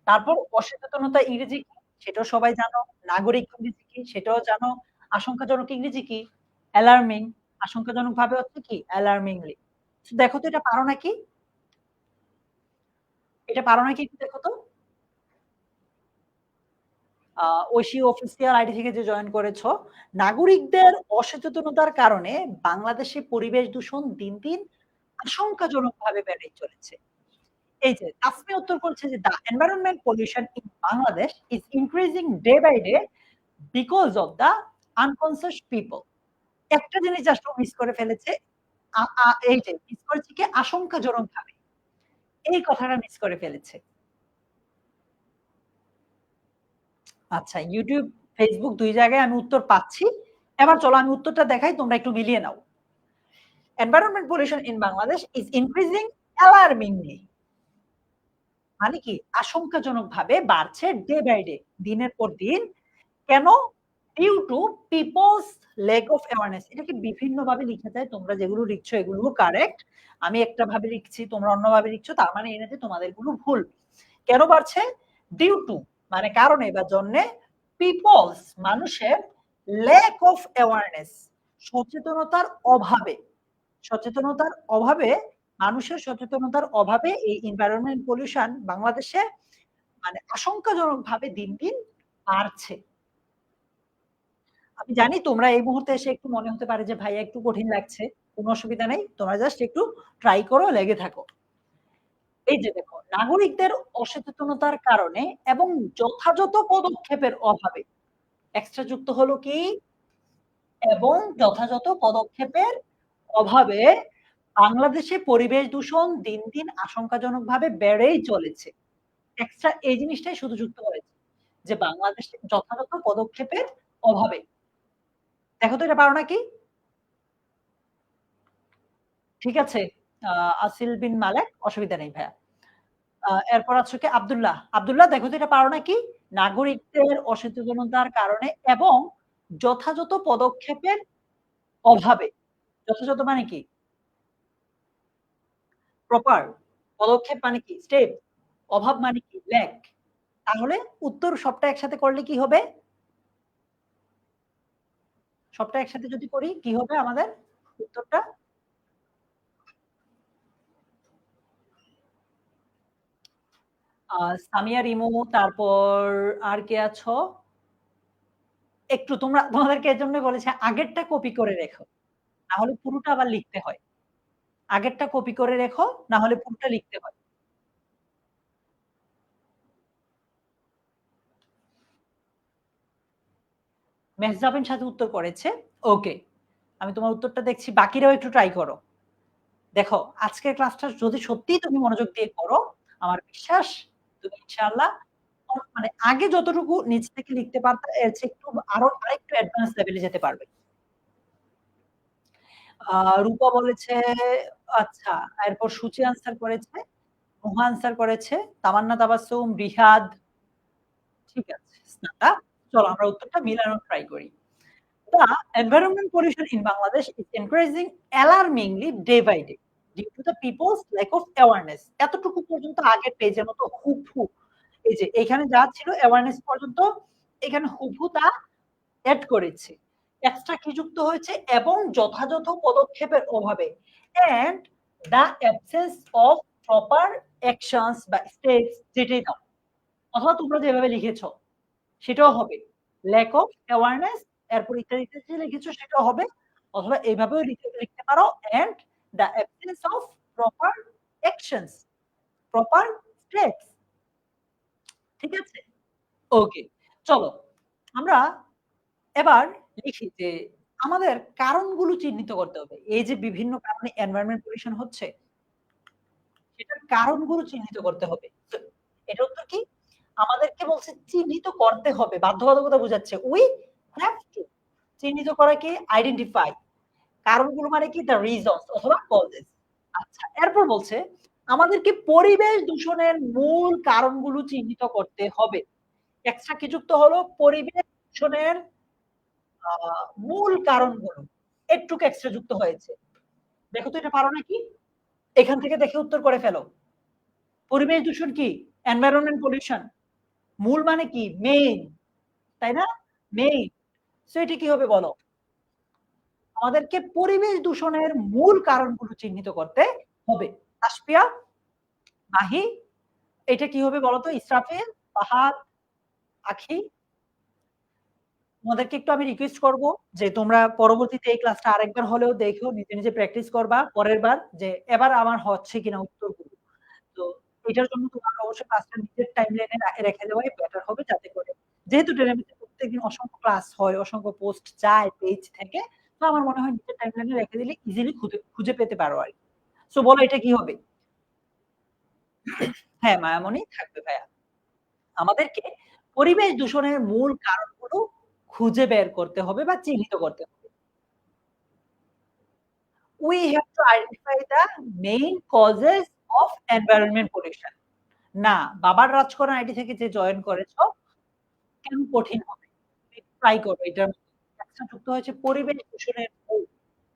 তারপর অসচেতনতা ইংরেজি কি? সেটাও সবাই জানো। নাগরিক ইংরেজি কি? সেটাও জানো। আশঙ্কাজনক ইংরেজি কি? অ্যালার্মিং। আশঙ্কাজনকভাবে হচ্ছে কি? অ্যালার্মিংলি। দেখো তো এটা পারো নাকি? এটা পারো নাকি একটু দেখো তো? ঐশী অফিসিয়াল আইডি থেকে যে জয়েন করেছো, নাগরিকদের অসচেতনতার কারণে বাংলাদেশে পরিবেশ দূষণ দিন, দিন আশঙ্কাজনকভাবে বেড়েই চলেছে। এই যে তাসমি উত্তর করছে যে, "The environment pollution in Bangladesh is increasing day by day because of the unconscious people." একটা জিনিস জাস্ট ও মিস করে ফেলেছে। আ আ এই যে মিস করেছে কি আশঙ্কাজনকভাবে। এই কথাটা মিস করে ফেলেছে। আচ্ছা YouTube, Facebook ২ জায়গায় আমি উত্তর পাচ্ছি। এবার চলো আমি উত্তরটা দেখাই তোমরা একটু মিলিয়ে নাও। Environment pollution in Bangladesh is increasing alarmingly মানে কি? আশঙ্কাজনকভাবে বাড়ছে ডে বাই ডে। দিনের পর দিন। কেন? Due to people's lack of awareness. এটাকে বিভিন্নভাবে লিখা যায়। তোমরা যেগুলো লিখছো এগুলোও কারেক্ট। আমি একটা ভাবে লিখছি, তোমরা অন্যভাবে লিখছো। তার মানে এই না যে তোমাদেরগুলো ভুল। কেন বাড়ছে? ডিউ টু মানে কারণে বা জন্যে পিপলস মানুষের ল্যাক অফ অ্যাওয়ারনেস সচেতনতার অভাবে সচেতনতার অভাবে মানুষের সচেতনতার অভাবে এই এনভায়রনমেন্ট পলিউশন বাংলাদেশে মানে আশঙ্কাজনকভাবে দিন, দিন বাড়ছে। আমি জানি তোমরা এই মুহূর্তে এসে একটু মনে হতে পারে যে ভাইয়া একটু কঠিন লাগছে। কোন অসুবিধা নেই। তোমরা জাস্ট একটু ট্রাই করো, লেগে থাকো। এই যে দেখো, নাগরিকদের অসচেতনতার কারণে এবং যথাযথ পদক্ষেপের অভাবে এক্সট্রা যুক্ত হলো কি? এবং যথাযথ পদক্ষেপের অভাবে বাংলাদেশে পরিবেশ দূষণ দিন, দিন আশঙ্কাজনকভাবে বেড়েই চলেছে। এক্সট্রা এই জিনিসটাই শুধু যুক্ত হয়েছে। যে বাংলাদেশে যথাযথ পদক্ষেপের অভাবে। দেখো তো এটা পারো নাকি? ঠিক আছে? আ আসিল বিন মালেক অসুবিধা নেই ভাইয়া। এরপর হচ্ছে কি আব্দুল্লাহ। আব্দুল্লাহ দেখো তো এটা পারো নাকি? নাগরিকদের অসচেতনতার কারণে এবং যথাযথ পদক্ষেপের অভাবে। যথাযথ মানে কি? প্রপার। পদক্ষেপ মানে কি? স্টেপ। অভাব মানে কি? ল্যাক। তাহলে উত্তর সবটা একসাথে করলে কি হবে? সবটা একসাথে যদি করি কি হবে আমাদের উত্তরটা? সামিয়া রিমু, তারপর আর কে আছো? একটু তোমাদেরকে এজন্যই বলেছি আগেরটা কপি করে রেখো। না হলে পুরোটা আবার লিখতে হয়। আগেরটা কপি করে রেখো, না হলে পুরোটা লিখতে হয়। মেহজাবিন সাথে উত্তর করেছে। ওকে। আমি তোমার উত্তরটা দেখছি। বাকিরাও একটু ট্রাই করো। দেখো, আজকের ক্লাসটা যদি সত্যিই তুমি মনোযোগ দিয়ে করো, আমার বিশ্বাস তুমি ইনশাআল্লাহ মানে আগে যতটুকু নিজ থেকে লিখতে পারতা এর চেয়ে একটু আরেকটু অ্যাডভান্স লেভেলে যেতে পারবে। আ রূপা বলেছে আচ্ছা, এরপর সূচি আনসার করেছে, নুহা আনসার করেছে, তামান্না তাবাসসুম, রিহাদ ঠিক আছে, স্নাতা। চলো আমরা উত্তরটা মিলানোর ট্রাই করি। The environment pollution in Bangladesh is increasing alarmingly day by day due to the people's lack of awareness. এতটুকু পর্যন্ত আগের পেজের মতো হুবহু এই যে এখানে যা ছিল awareness পর্যন্ত এখানে হুবহু তা এড করেছি। এক্সট্রা কি যুক্ত হয়েছে? এবং যথাযথ পদক্ষেপের অভাবে and the absence of proper actions বা steps যেটাই দাও। অথবা তোমরা যেভাবে লিখেছো সেটাও হবে। ল্যাক অফ অ্যাওয়ারনেস এরপর ইত্যাদি, ইত্যাদি লিখেছো সেটাও হবে। অথবা এভাবেও লিখতে পারো and the absence of proper actions, proper steps. ঠিক আছে? ওকে। চলো আমরা এবার লিখি যে আমাদের কারণগুলো চিহ্নিত করতে হবে। এই যে বিভিন্ন কারণে এনভায়রনমেন্ট পলিউশন হচ্ছে, সেটার কারণগুলো চিহ্নিত করতে হবে। তো এটা উত্তর কি? আমাদেরকে বলছে চিহ্নিত করতে হবে। বাধ্যবাধকতা বোঝাচ্ছে। We have to চিহ্নিত করা কি? আইডেন্টিফাই। কারণগুলো মানে কি? The reasons অথবা causes। আচ্ছা, এরপর বলছে আমাদেরকে পরিবেশ দূষণের মূল কারণগুলো চিহ্নিত করতে হবে। এক্সট্রা কি যুক্ত হলো? পরিবেশ দূষণের আ মূল কারণগুলো। একটুকু এক্সট্রা যুক্ত হয়েছে। দেখো তো এটা পারো নাকি? এখান থেকে দেখে উত্তর করে ফেলো। পরিবেশ দূষণ কি? Environment pollution. মূল মানে কি? মেইন। তাই না? মেইন। সো এটা কি হবে বলো? আমাদেরকে পরিবেশ দূষণের মূল কারণগুলো চিহ্নিত করতে হবে। তাসফিয়া, মাহি, এটা কি হবে বলো তো? ইসরাফিল, ফাহাদ, আখি? তোমাদেরকে একটু আমি রিকোয়েস্ট করব যে তোমরা পরবর্তীতে এই ক্লাসটা আরেকবার হলেও দেখো, নিজে, নিজে প্র্যাকটিস করবা পরের বার যে এবার আমার হচ্ছে কিনা উত্তরগুলো। তো এটার জন্য তোমাকে অবশ্যই ক্লাসটা নিজের টাইমলাইনে রেখে দেওয়াই বেটার হবে যাতে করে যেহেতু টেলিভিশনে প্রত্যেকদিন অসংখ্য ক্লাস হয়, অসংখ্য পোস্ট যায় পেজ থেকে। তো আমার মনে হয় নিজের টাইমলাইনে রেখে দিলে ইজিলি খুঁজে পেতে পারো আর কি। সো বলো এটা কি হবে? হ্যাঁ, মায়ামনি থাকবে ভাইয়া। আমাদেরকে পরিবেশ দূষণের মূল কারণগুলো খুঁজে বের করতে হবে বা চিহ্নিত করতে হবে। We have to identify the main causes of environment pollution. না, বাবার রাজকরণ আইডি থেকে যে জয়েন করেছো কেন কঠিন হবে? ট্রাই করো এটার একটা যুক্ত হয়েছে পরিবেশ দূষণের মূল।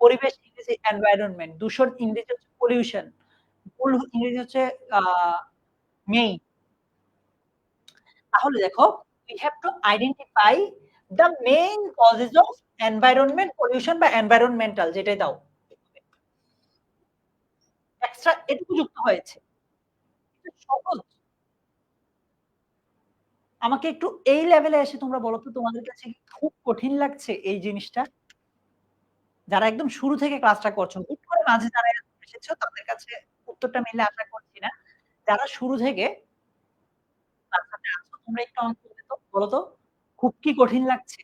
পরিবেশ ইংরেজি এনভায়রনমেন্ট, দূষণ ইংরেজি হচ্ছে পলিউশন। মূল ইংরেজি হচ্ছে আ মেইন। তাহলে দেখো we have to identify the main causes of environment pollution বা environmental যেটাই দাও। এক্সট্রা এটুকু যুক্ত হয়েছে। সহজ। আমাকে একটু এই লেভেলে এসে তোমরা বলো তো তোমাদের কাছে কি খুব কঠিন লাগছে এই জিনিসটা? যারা একদম শুরু থেকে ক্লাসটা করছো, হুট করে মাঝে যারা এসেছো তাদের কাছে উত্তরটা মেইনলি আশা করছি না। যারা শুরু থেকে ক্লাসটাতে আছো তোমরা একটু আমাকে বলো তো খুব কি কঠিন লাগছে?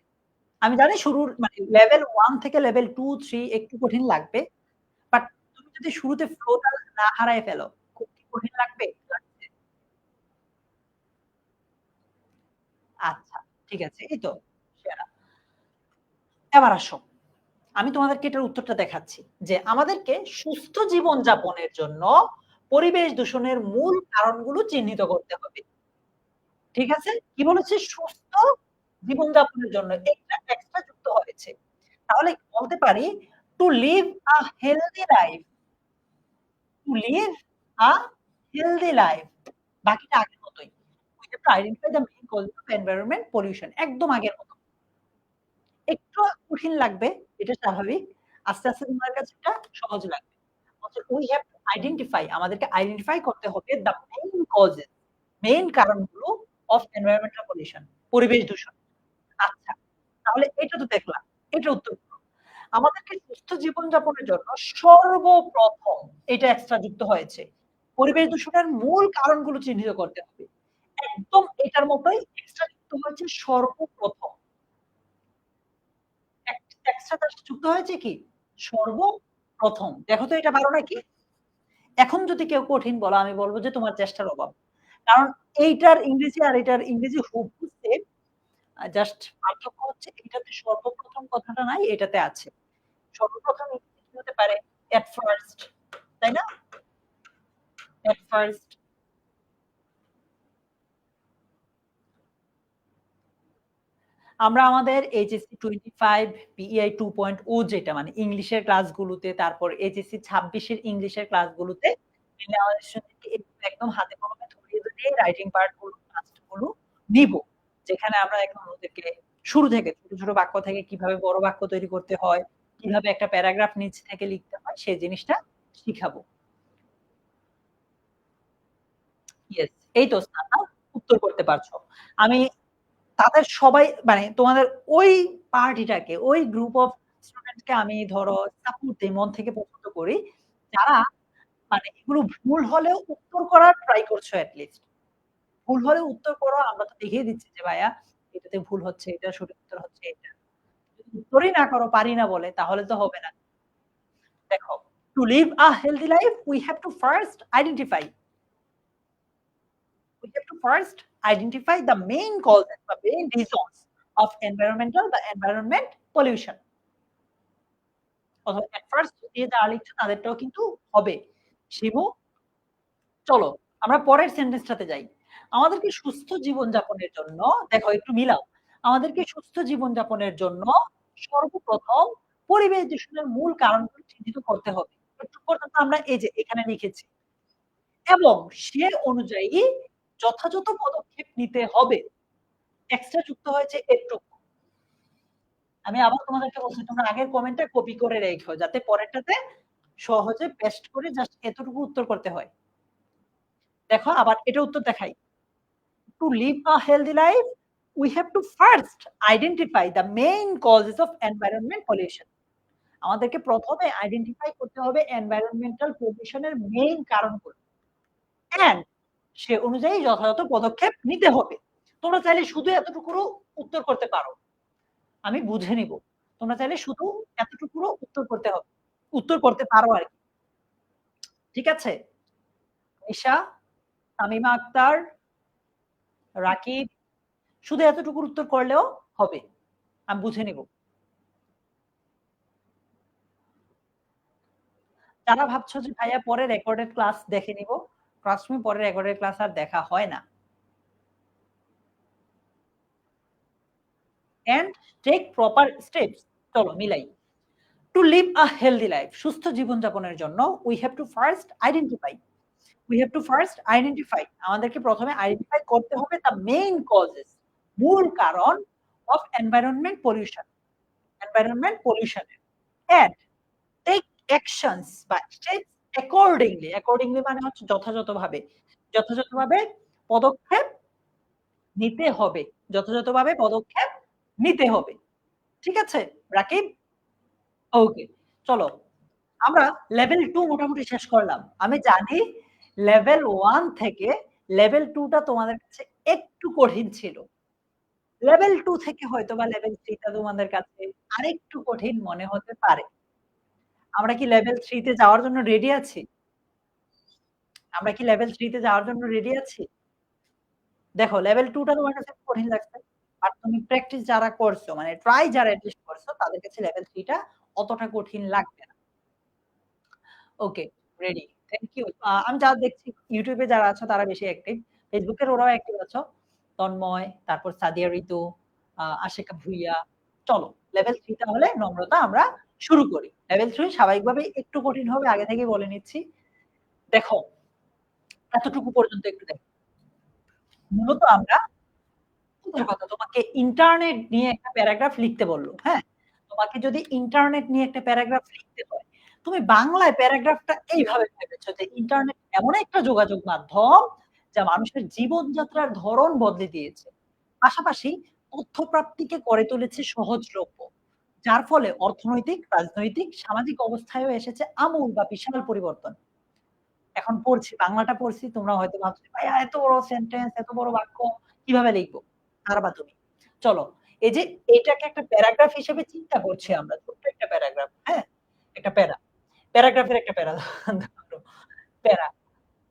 আমি জানি শুরুর মানে লেভেল 1 থেকে লেভেল 2, 3 একটু কঠিন লাগবে। বাট তুমি যদি শুরুতে ফ্লোটা না হারায় ফেলো, খুব কি কঠিন লাগবে? লাগছে। আচ্ছা, ঠিক আছে। এই তো সেরা। এবার আসো। আমি তোমাদেরকে এটার উত্তরটা দেখাচ্ছি। যে আমাদেরকে সুস্থ জীবনযাপনের জন্য পরিবেশ দূষণের মূল কারণগুলো চিহ্নিত করতে হবে। ঠিক আছে? কি বলেছে? সুস্থ জীবনযাপনের জন্য একটা এক্সট্রা যুক্ত হয়েছে। তাহলে বলতে পারি টু লিভ আ হেলথি লাইফ, টু লিভ আ হেলথি লাইফ। বাকিটা আগের মতই। We have to identify the main causes of environment pollution একদম আগের মত। একটু কঠিন লাগবে, এটা স্বাভাবিক। আস্তে, আস্তে তোমার কাছে এটা সহজ লাগবে। অতএব we have to identify আমাদেরকে আইডেন্টিফাই করতে হবে the main causes মেইন কারণগুলো of environmental pollution পরিবেশ দূষণ। আচ্ছা, তাহলে এটা তো দেখলাম। এটার উত্তর কি? আমাদেরকে সুস্থ জীবনযাপনের জন্য সর্বপ্রথম এটা এক্সট্রা যুক্ত হয়েছে। পরিবেশ দূষণের মূল কারণগুলো চিহ্নিত করতে হবে। একদম এটার মতোই এক্সট্রা যুক্ত হয়েছে সর্বপ্রথম। এক্সট্রা তার সাথে যুক্ত হয়েছে কি? সর্বপ্রথম। দেখো তো এটা পারো নাকি? এখন যদি কেউ কঠিন বলো আমি বলব যে তোমার চেষ্টার অভাব। কারণ এইটার ইংরেজি আর এটার ইংরেজি হুবহু সেম। জাস্ট পার্থক্য হচ্ছে এটাতে সর্বপ্রথম কথাটা নাই, এটাতে আছে। সর্বপ্রথম ইংরেজি কি হতে পারে? এট ফার্স্ট, তাই না? এট ফার্স্ট আমরা আমাদের এইচএসসি 25 পিইআই 2.0 যেটা মানে ইংলিশের ক্লাসগুলোতে তারপর এইচএসসি 26 এর ইংলিশের ক্লাসগুলোতে মিলে আমাদের স্টুডেন্টকে একদম হাতে কলমে ধরিয়ে ধরিয়ে রাইটিং পার্ট গুলো ফার্স্ট গুলো নিব। যেখানে আমরা এখন ওদেরকে শুরু থেকে ছোট, ছোট বাক্য থেকে কিভাবে বড় বাক্য তৈরি করতে হয়, কিভাবে একটা প্যারাগ্রাফ নিচ থেকে লিখতে হয় সেই জিনিসটা শিখাবো। ইয়েস, এই তো স্নাতা উত্তর করতে পারছো। আমি তাদের সবাই মানে তোমাদের ওই পার্টিটাকে, ওই গ্রুপ অফ স্টুডেন্টস কে আমি ধরো সাপোর্ট দেই, মন থেকে পছন্দ করি। যারা মানে এগুলো ভুল হলেও উত্তর করার ট্রাই করছো এট লিস্ট। ভুল হলেও উত্তর করো, আমরা তো দেখিয়ে দিচ্ছি যে ভাইয়া এটাতে ভুল হচ্ছে, এটার সঠিক উত্তর হচ্ছে এটা। উত্তরই না করো পারি না বলে তাহলে তো হবে না। দেখো, to live a healthy life we have to first identify the main causes বা main reasons of environmental বা environment pollution. অথবা at first যে যারা লিখছে তাদেরটাও কিন্তু হবে। শিবু, চলো আমরা পরের সেন্টেন্সটাতে যাই। আমাদেরকে সুস্থ জীবনযাপনের জন্য দেখো একটু মিলাও। আমাদেরকে সুস্থ জীবনযাপনের জন্য সর্বপ্রথম পরিবেশ দূষণের মূল কারণগুলো চিহ্নিত করতে হবে। একটু পর্যন্ত আমরা এই যে এখানে লিখেছি। এবং সে অনুযায়ী যথাযথ পদক্ষেপ নিতে হবে। এক্সট্রা যুক্ত হয়েছে এটুকু। আমি আবার তোমাদেরকে বলছি তোমরা আগের কমেন্টটা কপি করে রেখো যাতে পরেরটাতে সহজে পেস্ট করে জাস্ট এতটুকু উত্তর করতে হয়। দেখো আবার এটা উত্তর দেখাই। To live a healthy life, we have to first identify the main causes of environment pollution. আমাদেরকে প্রথমে আইডেন্টিফাই করতে হবে এনভায়রনমেন্টাল পলিউশনের মেইন কারণগুলো। এন্ড সে অনুযায়ী যথাযথ পদক্ষেপ নিতে হবে। তোমরা চাইলে শুধু এতটুকুরও উত্তর করতে পারো। আমি বুঝে নিব। তোমরা চাইলে শুধু এতটুকুরও উত্তর করতে হবে। উত্তর করতে পারো আর কি। ঠিক আছে? ঈশা, তামিমা আক্তার, রাকিব, শুধু এতটুকুর উত্তর করলেও হবে। আমি বুঝে নিব। যারা ভাবছো যে ভাইয়া পরে রেকর্ডেড ক্লাস দেখে নিব, ট্রাস্ট মি পরে রেকর্ডেড ক্লাস আর দেখা হয় না। And take proper steps. চলো মিলাই। To live a healthy life, সুস্থ জীবনযাপনের জন্য we have to first identify আমাদেরকে প্রথমে আইডেন্টিফাই করতে হবে দ্য মেইন কজেস, মূল কারণ অফ এনভায়রনমেন্ট পলিউশনের এন্ড টেক অ্যাকশনস বা স্টেপস অ্যাকর্ডিংলি মানে হচ্ছে যথাযথভাবে পদক্ষেপ নিতে হবে। পদক্ষেপ নিতে হবে। ঠিক আছে রাকিব? ওকে, চলো আমরা লেভেল 2 মোটামুটি শেষ করলাম। আমি জানি লেভেল 1 থেকে লেভেল 2 টা তোমাদের কাছে একটু কঠিন ছিল। লেভেল 2 থেকে হয়তোবা লেভেল 3 টা তোমাদের কাছে আরেকটু কঠিন মনে হতে পারে। আমরা কি লেভেল 3 তে যাওয়ার জন্য রেডি আছি? দেখো লেভেল 2 টা তোমার কাছে কঠিন লাগছে। আর তুমি প্র্যাকটিস যারা করছো মানে ট্রাই যারা এটলিস্ট করছো তাদের কাছে লেভেল 3 টা অতটা কঠিন লাগবে না। Okay, ready. Thank you. আমি যা দেখছি YouTube এ যারা আছো তারা বেশি অ্যাক্টিভ। Facebook এর ওরাও অ্যাক্টিভ আছো। তন্ময়, তারপর সাদিয়া ঋতু, আশিকা ভুইয়া। চলো লেভেল 3 তাহলে নম্রতা আমরা শুরু করি। লেভেল 3 স্বাভাবিকভাবেই একটু কঠিন হবে আগে থেকেই বলে নিচ্ছি। দেখো, এতটুকু পর্যন্ত একটু দেখো। মূলত আমরা প্রথম কথা তোমাকে ইন্টারনেট নিয়ে একটা প্যারাগ্রাফ লিখতে বলল, হ্যাঁ? তোমাকে যদি ইন্টারনেট নিয়ে একটা প্যারাগ্রাফ লিখতে হয়, তুমি বাংলায় প্যারাগ্রাফটা এইভাবে ভেবেছো যে ইন্টারনেট এমন একটা যোগাযোগ মাধ্যম যা মানুষের জীবনযাত্রার ধরন বদলে দিয়েছে। পাশাপাশি তথ্য প্রাপ্তিকে করে তুলেছে সহজলভ্য। যার ফলে অর্থনৈতিক, রাজনৈতিক, সামাজিক অবস্থায়ও এসেছে আমূল বা বিশাল পরিবর্তন। এখন পড়ছি, বাংলাটা পড়ছি তোমরা হয়তো ভাবছো, ভাইয়া এত বড় সেন্টেন্স, এত বড় বাক্য কিভাবে লিখবো? পারবা তুমি। চলো, এই যে এটাকে একটা প্যারাগ্রাফ হিসেবে চিন্তা করছি আমরা। ছোট্ট একটা প্যারাগ্রাফ, হ্যাঁ? একটা প্যারাগ্রাফের একটা প্যারা ধরো, প্যারা।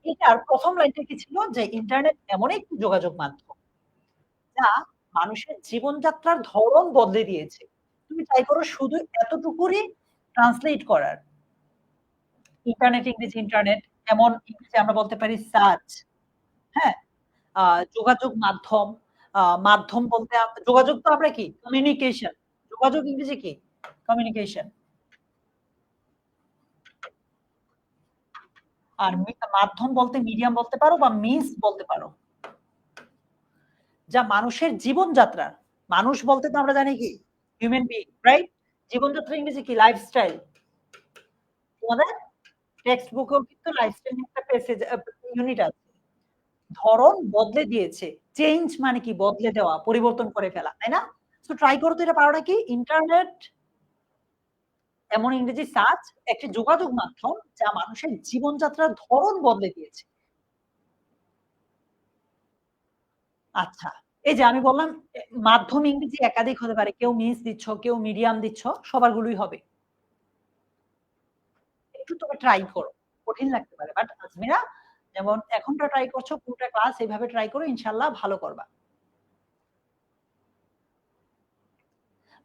এটার ১ম লাইনটা কি ছিল? যে ইন্টারনেট এমন একটি যোগাযোগ মাধ্যম যা মানুষের জীবনযাত্রার ধরন বদলে দিয়েছে। তুমি ট্রাই করো শুধু এতটুকুরই ট্রান্সলেট করার। ইন্টারনেট, ইংরেজি ইন্টারনেট, এমন ইংরেজি আমরা বলতে পারি সার্চ, হ্যাঁ? যোগাযোগ মাধ্যম, মাধ্যম বলতে যোগাযোগ তো আমরা কি? কমিউনিকেশন। যোগাযোগ ইংরেজি কি? কমিউনিকেশন। আর মাধ্যম বলতে মিডিয়াম বলতে পারো বা মিনস বলতে পারো। যা মানুষের জীবনযাত্রা, মানুষ বলতে তো আমরা জানি কি? Human being, right? জীবনযাত্রা ইংরেজি কি? লাইফস্টাইল। তোমাদের টেক্সট বুকেও কিন্তু লাইফস্টাইল একটা প্যাসেজ ইউনিট আছে। ধরন বদলে দিয়েছে। চেঞ্জ মানে কি? বদলে দেওয়া, পরিবর্তন করে ফেলা, তাই না? সো ট্রাই করো তো এটা পারো নাকি? ইন্টারনেট এমন ইংরেজি সার্চ একটি যোগাযোগ মাধ্যম যা মানুষের জীবনযাত্রার ধরন বদলে দিয়েছে। আচ্ছা, এই যে আমি বললাম মাধ্যম ইংরেজি একাধিক হতে পারে। কেউ মিস দিচ্ছ, কেউ মিডিয়াম দিচ্ছ, সবারগুলোই হবে। একটু তবে ট্রাই করো। কঠিন লাগতে পারে। বাট আজমিরা যেমন এখনটা ট্রাই করছো, পুরোটা ক্লাস এভাবে ট্রাই করো, ইনশাআল্লাহ ভালো করবা।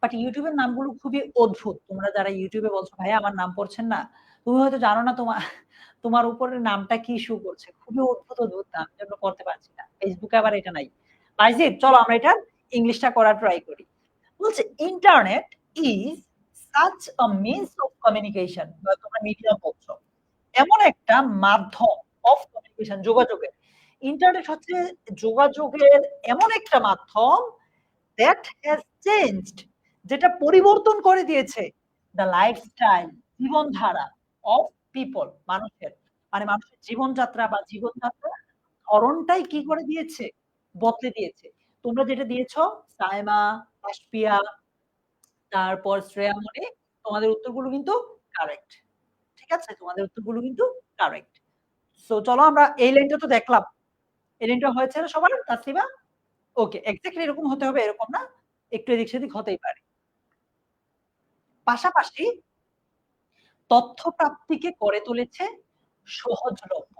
বাট YouTube এর নামগুলো খুবই অদ্ভুত। তোমরা যারা YouTube এ বলছো, "ভাইয়া আমার নাম পড়ছেন না।" তুমি হয়তো জানো না তোমার উপরের নামটা কি শো করছে। খুবই অদ্ভুত, অদ্ভুত নাম যেগুলো পড়তে পারছি না। Facebook এ আবার এটা নাই। বাইজিদ চলো আমরা এটা ইংলিশটা করার ট্রাই করি। বলছে internet is such a means of communication বা তোমরা মিডিয়া বলছো। এমন একটা মাধ্যম অফ কমিউনিকেশন যোগাযোগের। ইন্টারনেট হচ্ছে যোগাযোগের এমন একটা মাধ্যম that has changed যেটা পরিবর্তন করে দিয়েছে the lifestyle জীবনধারা of people মানুষের। মানে মানুষের জীবনযাত্রা বা জীবনযাত্রার ধরনটাই কি করে দিয়েছে? বদলে দিয়েছে। তোমরা যেটা দিয়েছ সাইমা, তাসফিয়া, তারপর শ্রেয়া মনি তোমাদের উত্তরগুলো কিন্তু কারেক্ট। ঠিক আছে? তোমাদের উত্তরগুলো কিন্তু কারেক্ট। সো চলো আমরা এই লাইনটা তো দেখলাম। এই লাইনটা হয়েছে না সবার? তাসলিমা? ওকে, এক্সাক্টলি এরকম হতে হবে এরকম না। একটু এদিক সেদিক হতেই পারে। পাশাপাশি তথ্য প্রাপ্তিকে করে তুলেছে সহজলভ্য।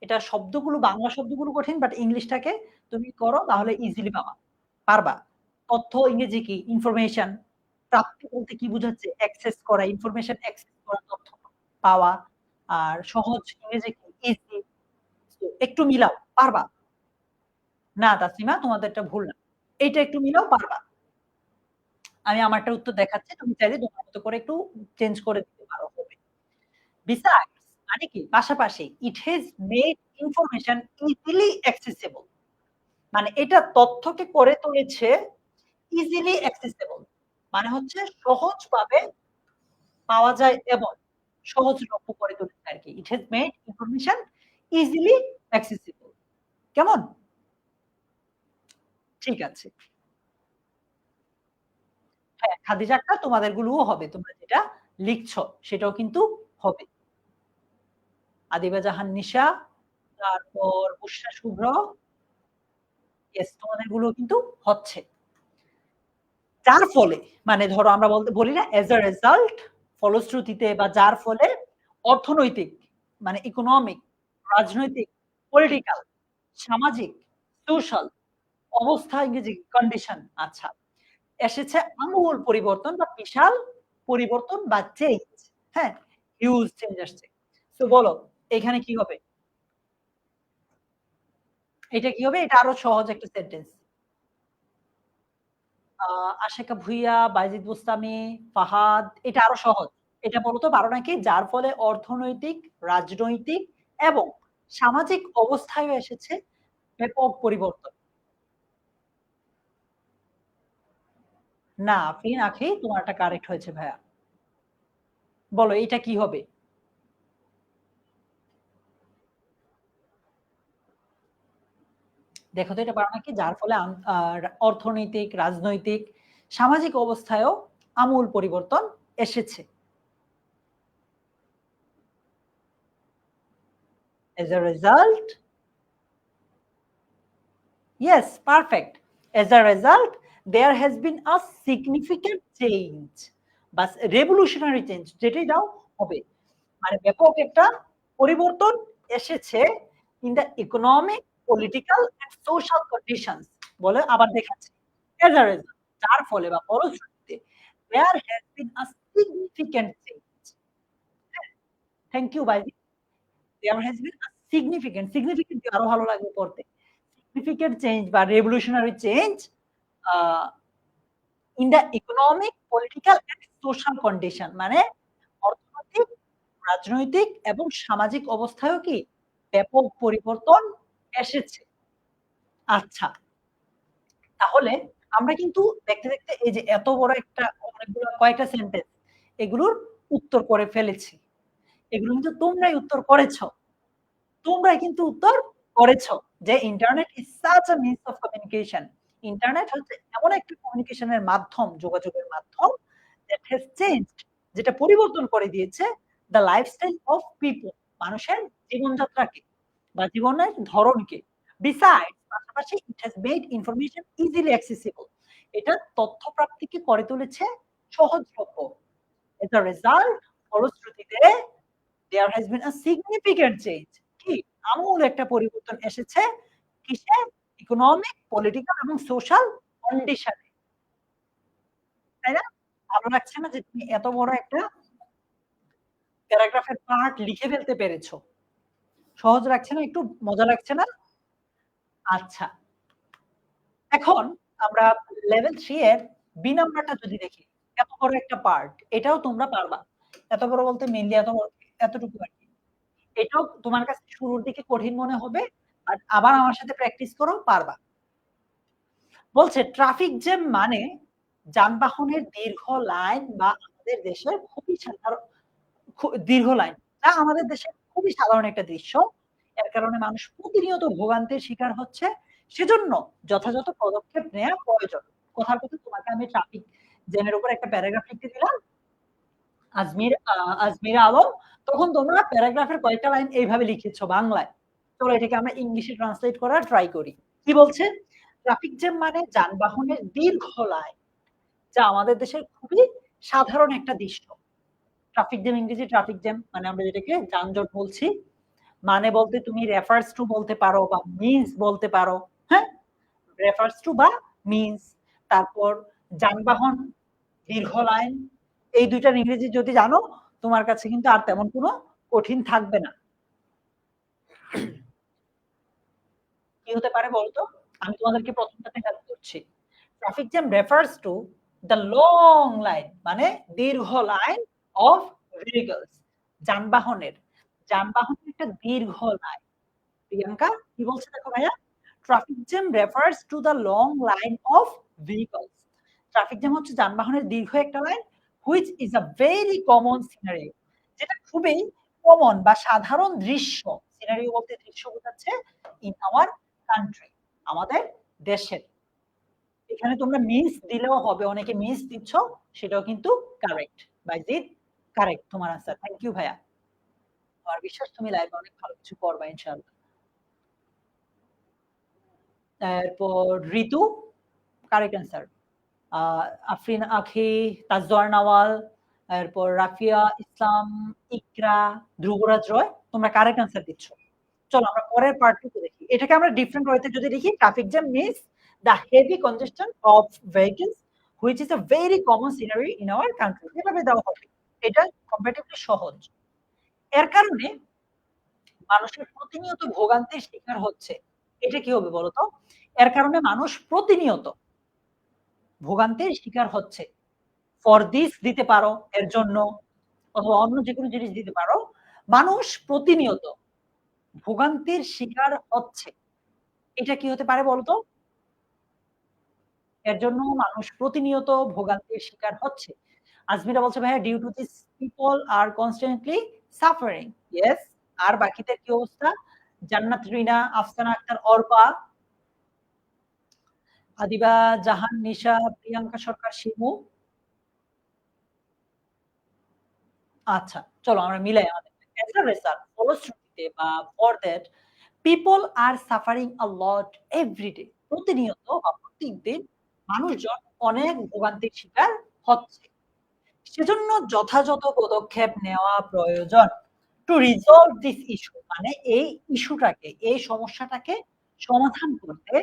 এটা শব্দগুলো বাংলা শব্দগুলো কঠিন বাট ইংলিশটাকে তুমি করো তাহলে ইজিলি পাবা। পারবা। তথ্য ইংরেজি কি? ইনফরমেশন। প্রাপ্তি বলতে কি বুঝাচ্ছে? অ্যাক্সেস করা, ইনফরমেশন অ্যাক্সেস করা, তথ্য পাওয়া। আর সহজ ইংরেজি কি? ইজি। একটু মিলাও, পারবা। না তাসলিমা তোমাদেরটা ভুল না। এইটা একটু মিলাও পারবা। আমি আমারটা উত্তর দেখাচ্ছি। তুমি চাইলে তোমার মতো করে একটু চেঞ্জ করে দিতে পারো। হবে। Besides মানে কি? পাশাপাশি it has made information easily accessible মানে এটা তথ্যকে করে তুলেছে easily accessible মানে হচ্ছে সহজভাবে পাওয়া যায় এবং সহজলভ্য করে তুলেছে আরকি। It has made information easily accessible কেমন? ঠিক আছে। হ্যাঁ, খাদিজা আক্তার তোমাদের গুলোও হবে। তোমরা যেটা লিখছ সেটাও কিন্তু হবে। আদিবা জাহান নিশা, তারপর বুশরা শুভ্র, ইয়েস তোমাদের গুলো কিন্তু হচ্ছে। যার ফলে মানে ধরো আমরা বলি না as a result ফলশ্রুতিতে বা যার ফলে অর্থনৈতিক মানে ইকোনমিক, রাজনৈতিক, পলিটিক্যাল, সামাজিক, সোশ্যাল অবস্থা ইংরেজি কন্ডিশন আচ্ছা। এসেছে আমূল পরিবর্তন বা বিশাল পরিবর্তন বা চেঞ্জ। হ্যাঁ? হিউজ চেঞ্জ আসছে। সো বলো এখানে কি হবে? এটা কি হবে? এটা আরো সহজ একটা সেন্টেন্স। আ আশিকা ভুইয়া, বাইজিদ বোস্তামি, ফাহাদ এটা আরো সহজ। এটা বলো তো পারো নাকি? যার ফলে অর্থনৈতিক, রাজনৈতিক এবং সামাজিক অবস্থায়ও এসেছে ব্যাপক পরিবর্তন। না, আফরিন আখি তোমারটা কারেক্ট হয়েছে ভাইয়া। বলো এটা কি হবে? দেখো তো এটা পারো নাকি? যার ফলে অর্থনৈতিক, রাজনৈতিক, সামাজিক অবস্থায়ও আমূল পরিবর্তন এসেছে। As a result yes, perfect. As a result, there has been a significant change বা revolutionary change যেটাই দাও হবে। মানে ব্যাপক একটা পরিবর্তন এসেছে in the economic, political and social conditions বলে আবার দেখাচ্ছে। As a result যার ফলে বা ফলশ্রুতিতে there has been a significant change. হ্যাঁ, থ্যাংক ইউ ভাই। There has been a significant দিয়ে আরো ভালো লাগবে পড়তে। Significant change বা revolutionary change uh, in the economic, political and social condition মানে অর্থনৈতিক, রাজনৈতিক এবং সামাজিক অবস্থায়ও কি ব্যাপক পরিবর্তন এসেছে। আচ্ছা, তাহলে আমরা কিন্তু দেখতে, দেখতে এই যে এত বড় একটা অনেকগুলো কয়েকটা সেন্টেন্স এগুলোর উত্তর করে ফেলেছি। এগুলো কিন্তু তোমরাই উত্তর করেছ। তোমরাই কিন্তু উত্তর করেছ যে internet is such a means of communication. Internet হচ্ছে এমন একটা কমিউনিকেশনের মাধ্যম, যোগাযোগের মাধ্যম that has changed যেটা পরিবর্তন করে দিয়েছে the lifestyle of people মানুষের জীবনযাত্রাকে বা জীবনের ধরনকে। Besides পাশাপাশি it has made information easily accessible. এটা তথ্য প্রাপ্তিকে করে তুলেছে সহজলভ্য। এজ আ রেজাল্ট, ফলশ্রুতিতে there has been a significant change. কি আমূল একটা পরিবর্তন এসেছে কিসে? ইকোনমিক, পলিটিক্যাল এবং সোশ্যাল কন্ডিশনে। তাই না? ভালো লাগছে না যে তুমি এত বড় একটা প্যারাগ্রাফের পার্ট লিখে ফেলতে পেরেছো? সহজ লাগছে না? একটু মজা লাগছে না? আচ্ছা। এখন আমরা লেভেল 3 এর বি নাম্বারটা যদি দেখি, এত বড় একটা পার্ট, এটাও তোমরা পারবা। এত বড় বলতে মেইনলি এতটুকু আরকি। এটাও তোমার কাছে শুরুর দিকে কঠিন মনে হবে। বাট আবার আমার সাথে প্র্যাকটিস করো, পারবা। বলছে ট্রাফিক জ্যাম মানে যানবাহনের দীর্ঘ লাইন বা আমাদের দেশের খুবই সাধারণ দীর্ঘ লাইন। যা আমাদের দেশে খুবই সাধারণ একটা দৃশ্য। এর কারণে মানুষ প্রতিনিয়ত ভোগান্তির শিকার হচ্ছে। সেজন্য যথাযথ পদক্ষেপ নেয়া প্রয়োজন। কথার কথা তোমাকে আমি ট্রাফিক জ্যামের উপর একটা প্যারাগ্রাফ লিখতে দিলাম। আজমিরা আলম, তখন তোমরা প্যারাগ্রাফের কয়েকটা লাইন এইভাবে লিখেছো বাংলায়। চলো এটাকে আমরা ইংলিশে ট্রান্সলেট করার ট্রাই করি। কি বলছে? ট্রাফিক জ্যাম মানে যানবাহনের দীর্ঘ লাইন, যা আমাদের দেশের খুবই সাধারণ একটা দৃশ্য। ট্রাফিক জ্যাম, ইংরেজি ট্রাফিক জ্যাম মানে আমরা যেটাকে যানজট বলছি। মানে বলতে তুমি রেফার্স টু বলতে পারো বা মিনস বলতে পারো। হ্যাঁ, রেফার্স টু বা মিনস। তারপর যানবাহন, দীর্ঘ লাইন, এই দুইটার ইংরেজি যদি জানো, তোমার কাছে কিন্তু আর তেমন কোনো কঠিন থাকবে না। কি হতে পারে বলতো? আমি তোমাদেরকে প্রথমটাতে হেল্প করছি। Traffic jam refers to the long line, মানে দীর্ঘ লাইন অফ ভেহিকলস, যানবাহনের একটা দীর্ঘ লাইন। প্রিয়াঙ্কা কি বলছে দেখো ভাইয়া? Traffic jam refers to the long line of vehicles. Traffic jam হচ্ছে যানবাহনের দীর্ঘ একটা line, which is a very common scenario, যেটা খুবই কমন বা সাধারণ দৃশ্য। সিনারিও বলতে দৃশ্য বোঝাচ্ছে ইন আওয়ার কান্ট্রি, আমাদের দেশের। এখানে তোমরা মিস দিলেও হবে, অনেকে মিস দিচ্ছ, সেটাও কিন্তু কারেক্ট। বাইজিদ কারেক্ট তোমার আনসার। থ্যাংক ইউ ভাইয়া। আমার বিশ্বাস তুমি লাইভে অনেক ভালো কিছু করবা ইনশাআল্লাহ। তারপর ঋতু, কারেক্ট অ্যান্সার। আফরিন আখি, তাজওয়ার নাওয়াল, এরপর রাফিয়া ইসলাম, ইকরা, ধ্রুবরাজ রয়, তোমরা কারেক্ট অ্যান্সার দিচ্ছ। চলো আমরা পরের পার্টটুকু দেখি। এটাকে আমরা ডিফারেন্ট ওয়েতে যদি লিখি, traffic jam means the heavy কনজেশন of vehicles which is a very common scenery in our country. এভাবে দেওয়া হবে। এটা কম্পারেটিভলি সহজ। এর কারণে মানুষের প্রতিনিয়ত ভোগান্তির শিকার হচ্ছে। এটা কি হবে বলতো? এর কারণে মানুষ প্রতিনিয়ত ভোগান্তির শিকার হচ্ছে। ফর দিস দিতে পারো, এর জন্য, অথবা অন্য যেকোনো জিনিস দিতে পারো। মানুষ প্রতিনিয়ত ভোগান্তির শিকার হচ্ছে। এটা কি হতে পারে বলতো? এর জন্য মানুষ প্রতিনিয়ত ভোগান্তির শিকার হচ্ছে। আজমিরা বলছে ভাইয়া due to this people are constantly suffering. Yes. আর বাকিদের কি অবস্থা? জান্নাত রিনা, আফসানা আক্তার, অর্পা, আদিবা জাহান, নিশা, প্রিয়াঙ্কা সরকার, শিমু। আচ্ছা, চলো আমরা মিলাই আমাদের। As a result, ফলশ্রুতিতে বা for that, people are suffering a lot every day. প্রতিনিয়ত বা প্রত্যেকদিন মানুষজন অনেক ভোগান্তির শিকার হচ্ছে। সেজন্য যথাযথ পদক্ষেপ নেওয়া প্রয়োজন। টু রিজলভ দিস ইস্যু, মানে এই ইস্যুটাকে, এই সমস্যাটাকে সমাধান করতে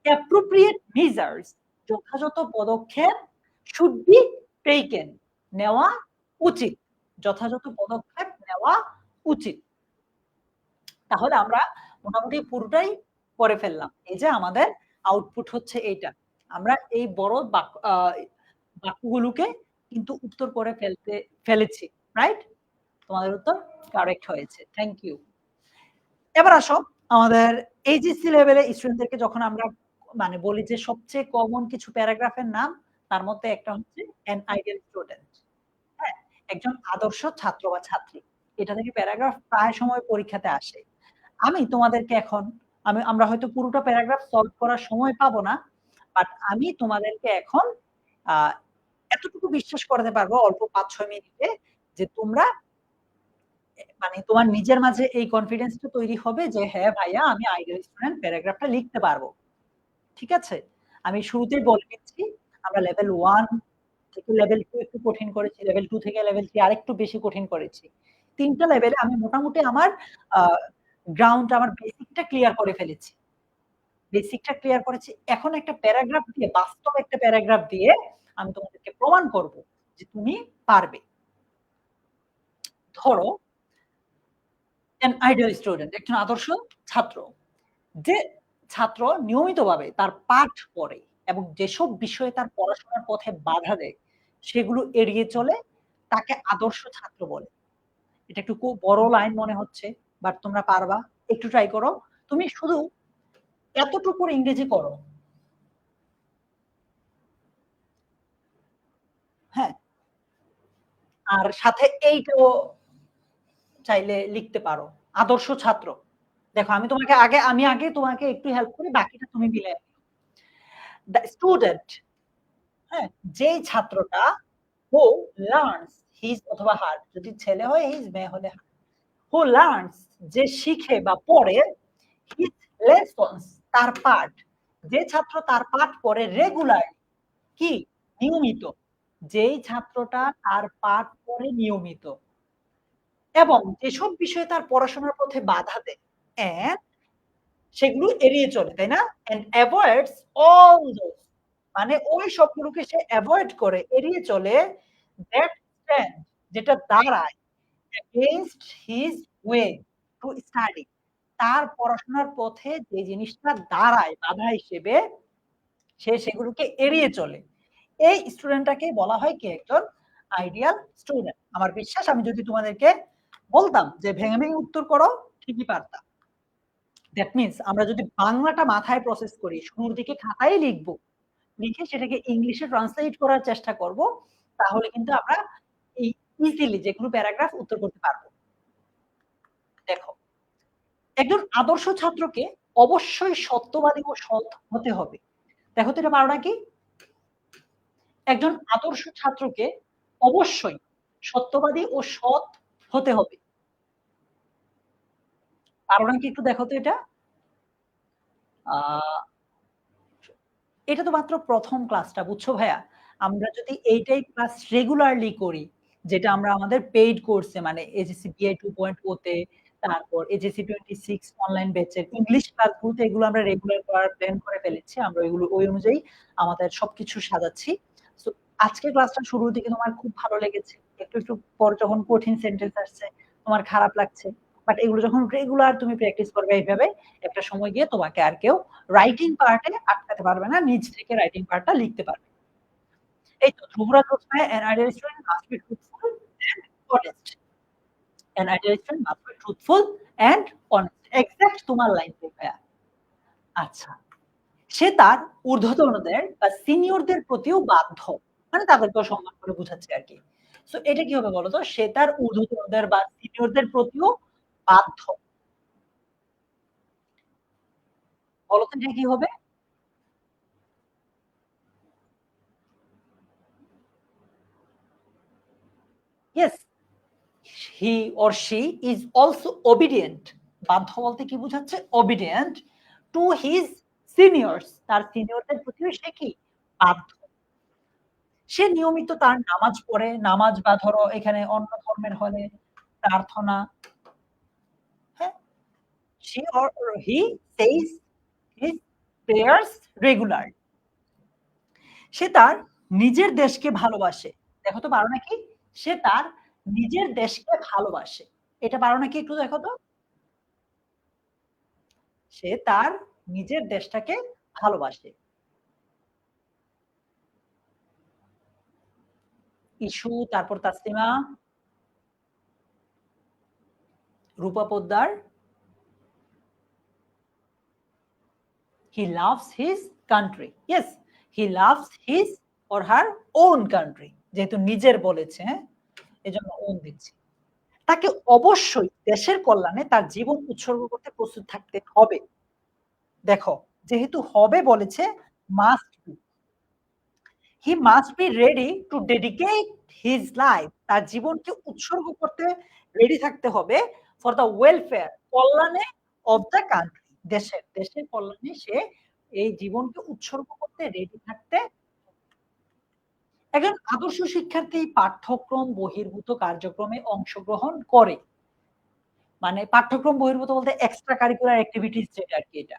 অ্যাপ্রোপ্রিয়েট মেজার্স, যথাযথ পদক্ষেপ শুড বি টেকেন, নেওয়া উচিত। যথাযথ পদক্ষেপ নেওয়া উচিত। তাহলে আমরা মোটামুটি পুরোটাই করে ফেললাম। এই যে আমাদের আউটপুট হচ্ছে এইটা। আমরা এই বড় বাক্যগুলোকে কিন্তু উত্তর করে ফেলেছি। রাইট? তোমাদের উত্তর কারেক্ট হয়েছে। Thank you. এবার আসো আমাদের এইচএসসি লেভেলে স্টুডেন্টদেরকে যখন আমরা মানে বলি যে সবচেয়ে কমন কিছু প্যারাগ্রাফের নাম, তার মধ্যে একটা হচ্ছে অ্যান আইডিয়াল স্টুডেন্ট। হ্যাঁ? একজন আদর্শ ছাত্র বা ছাত্রী। এটা থেকে প্যারাগ্রাফ প্রায় সময় পরীক্ষাতে আসে। আমি তোমাদেরকে এখন আমরা হয়তো পুরোটা প্যারাগ্রাফ সলভ করার সময় পাবো না। বাট আমি তোমাদেরকে এখন আ এতটুকু বিশ্বাস করাতে পারবো অল্প ৫-৬ মিনিটে যে তোমরা মানে তোমার নিজের মাঝে এই কনফিডেন্সটা তৈরি হবে যে হ্যাঁ ভাইয়া আমি আইডিয়াল স্টুডেন্ট প্যারাগ্রাফটা লিখতে পারবো। ঠিক আছে? আমি শুরুতেই বলে দিচ্ছি আমরা লেভেল 1 থেকে লেভেল 2 একটু কঠিন করেছি, লেভেল 2 থেকে লেভেল 3 আরেকটু বেশি কঠিন করেছি। ৩ টা লেভেলে আমি মোটামুটি আমার আ গ্রাউন্ড আমার বেসিকটা ক্লিয়ার করে ফেলেছি। বেসিকটা ক্লিয়ার করেছি। এখন একটা প্যারাগ্রাফ দিয়ে বাস্তব একটা প্যারাগ্রাফ দিয়ে আমি তোমাদেরকে প্রমাণ করব যে তুমি পারবে। ধরো an ideal student একজন আদর্শ ছাত্র। যে ছাত্র নিয়মিতভাবে তার পাঠ পড়ে এবং যেসব বিষয়ে তার পড়াশোনার পথে বাধা দেয়, সেগুলো এড়িয়ে চলে তাকে আদর্শ ছাত্র বলে। এটা একটু খুব বড় লাইন মনে হচ্ছে, বাট তোমরা পারবা। একটু ট্রাই করো। তুমি শুধু এতটুকুর ইংরেজি করো। হ্যাঁ? আর সাথে এইটাও চাইলে লিখতে পারো। আদর্শ ছাত্র। দেখো আমি আগে তোমাকে একটু হেল্প করি, বাকিটা তুমি মিলায় নিও। দ্যা স্টুডেন্ট, হ্যাঁ? যেই ছাত্রটা who learns his অথবা her যদি ছেলে হয় his, মেয়ে হলে her, who learns যে শিখে বা পড়ে his lessons তার পাঠ, যে ছাত্র তার পাঠ পড়ে রেগুলার, কি নিয়মিত, যেই ছাত্রটা তার পাঠ পড়ে নিয়মিত এবং যেসব বিষয়ে তার পড়াশোনার পথে বাধা দেয় and সেগুলো এড়িয়ে চলে, তাই না? and avoids all those মানে ওই সবগুলোকে সে এভয়েড করে, এড়িয়ে চলে that stand যেটা দাঁড়ায় against his way to study তার পড়াশোনার পথে যে জিনিসটা দাঁড়ায় বাধা হিসেবে সে সেগুলোকে এড়িয়ে চলে। এই স্টুডেন্টটাকেই বলা হয় কি একজন আইডিয়াল স্টুডেন্ট। আমার বিশ্বাস আমি যদি তোমাদেরকে বলতাম যে ভেঙে, ভেঙে উত্তর করো ঠিকই পারতাম। দ্যাট মিনস আমরা যদি বাংলাটা মাথায় প্রসেস করি, শুরুর দিকে খাতায় লিখবো। লিখে সেটাকে ইংলিশে ট্রান্সলেট করার চেষ্টা করব। তাহলে কিন্তু আমরা এই ইজিলি যেকোনো প্যারাগ্রাফ উত্তর করতে পারবো। দেখো, একজন আদর্শ ছাত্রকে অবশ্যই সত্যবাদী ও সৎ হতে হবে। দেখো তো এটা পারো নাকি? একজন আদর্শ ছাত্রকে অবশ্যই সত্যবাদী ও সৎ হতে হবে। পারো নাকি একটু দেখো তো এটা? আ এটা তো মাত্র ১ম ক্লাসটা বুঝছো ভাইয়া? আমরা যদি এইটাই ক্লাস রেগুলারলি করি, যেটা আমরা আমাদের পেইড কোর্সে মানে এজএসসি বিআই 2.0 তে তারপর এজএসসি 26 অনলাইন ব্যাচের ইংলিশ ক্লাসগুলোতে এগুলো আমরা রেগুলার করার প্ল্যান করে ফেলেছি। আমরা এগুলো ওই অনুযায়ী আমাদের সবকিছু সাজাচ্ছি। সো আজকের ক্লাসটা শুরুর দিকে তোমার খুব ভালো লেগেছে। একটু, একটু পর যখন কঠিন সেন্টেন্স আসছে, তোমার খারাপ লাগছে। বাট এগুলো যখন রেগুলার তুমি প্র্যাকটিস করবে এইভাবে, একটা সময় গিয়ে তোমাকে আর কেউ রাইটিং পার্টে আটকাতে পারবে না। নিজ থেকে রাইটিং পার্টটা লিখতে পারবে। এই তো ধ্রুবরাজ Hossain an ideal student must be truthful and honest. An ideal student must be truthful and honest. Exact তোমার লাইন ভাইয়া। আচ্ছা। সে তার ঊর্ধ্বতনদের বা সিনিয়রদের প্রতিও বাধ্য। মানে তাদেরকেও সম্মান করে বুঝাচ্ছে আরকি। সো এটা কি হবে বলতো? সে তার ঊর্ধ্বতনদের বা সিনিয়রদের প্রতিও বাধ্য। বলো তো এটা কি হবে? Yes, he or she is also obedient. বাধ্য বলতে কি বুঝাচ্ছে? Obedient to his seniors. তার সিনিয়রদের প্রতিও সে কি? বাধ্য। সে নিয়মিত তার নামাজ পড়ে, নামাজ বা ধরো এখানে অন্য ধর্মের হলে প্রার্থনা, হ্যাঁ? she or he says his prayers regular. সে তার নিজের দেশকে ভালোবাসে। দেখো তো পারো নাকি? সে তার নিজের দেশকে ভালোবাসে। এটা পারো নাকি একটু দেখো তো? সে তার নিজের দেশটাকে ভালোবাসে। ইস্যু, তারপর তাসলিমা, রূপা Poddar, he loves his country. Yes, he loves his or her own country. যেহেতু নিজের বলেছে, হ্যাঁ? এজন্য own দিচ্ছি। তাকে অবশ্যই দেশের কল্যাণে তার জীবন উৎসর্গ করতে প্রস্তুত থাকতে হবে। দেখো, যেহেতু হবে বলেছে must be. He must be ready to dedicate his life তার জীবনকে উৎসর্গ করতে রেডি থাকতে হবে ফর দ্য ওয়েলফেয়ার, কল্যাণে অফ দ্য কান্ট্রি, দেশের কল্যাণে সে এই জীবনকে উৎসর্গ করতে রেডি থাকতে। একজন আদর্শ শিক্ষার্থী পাঠ্যক্রম বহির্ভূত কার্যক্রমে অংশগ্রহণ করে। মানে পাঠ্যক্রম বহির্ভূত বলতে এক্সট্রা কারিকুলার এক্টিভিটিস যেটা আরকি এটা।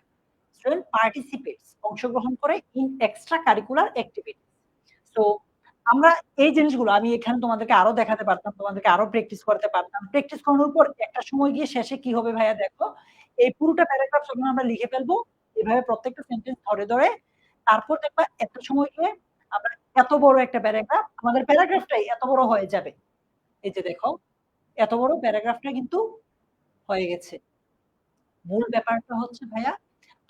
স্টুডেন্ট পার্টিসিপেটস অংশগ্রহণ করে in extra curricular activity. So আমরা এই জিনিসগুলো আমি এখানে তোমাদেরকে আরো দেখাতে পারতাম, তোমাদেরকে আরো প্র্যাকটিস করাতে পারতাম। প্র্যাকটিস করানোর পর একটা সময় গিয়ে শেষে কি হবে ভাইয়া দেখো, এই পুরোটা প্যারাগ্রাফ যখন আমরা লিখে ফেলবো, এভাবে প্রত্যেকটা সেন্টেন্স ধরে, তারপর দেখবা একটা সময় গিয়ে আমরা এত বড় একটা প্যারাগ্রাফ, আমাদের প্যারাগ্রাফটাই এত বড় হয়ে যাবে। এই যে দেখো, এত বড় প্যারাগ্রাফটা কিন্তু হয়ে গেছে। মূল ব্যাপারটা হচ্ছে ভাইয়া,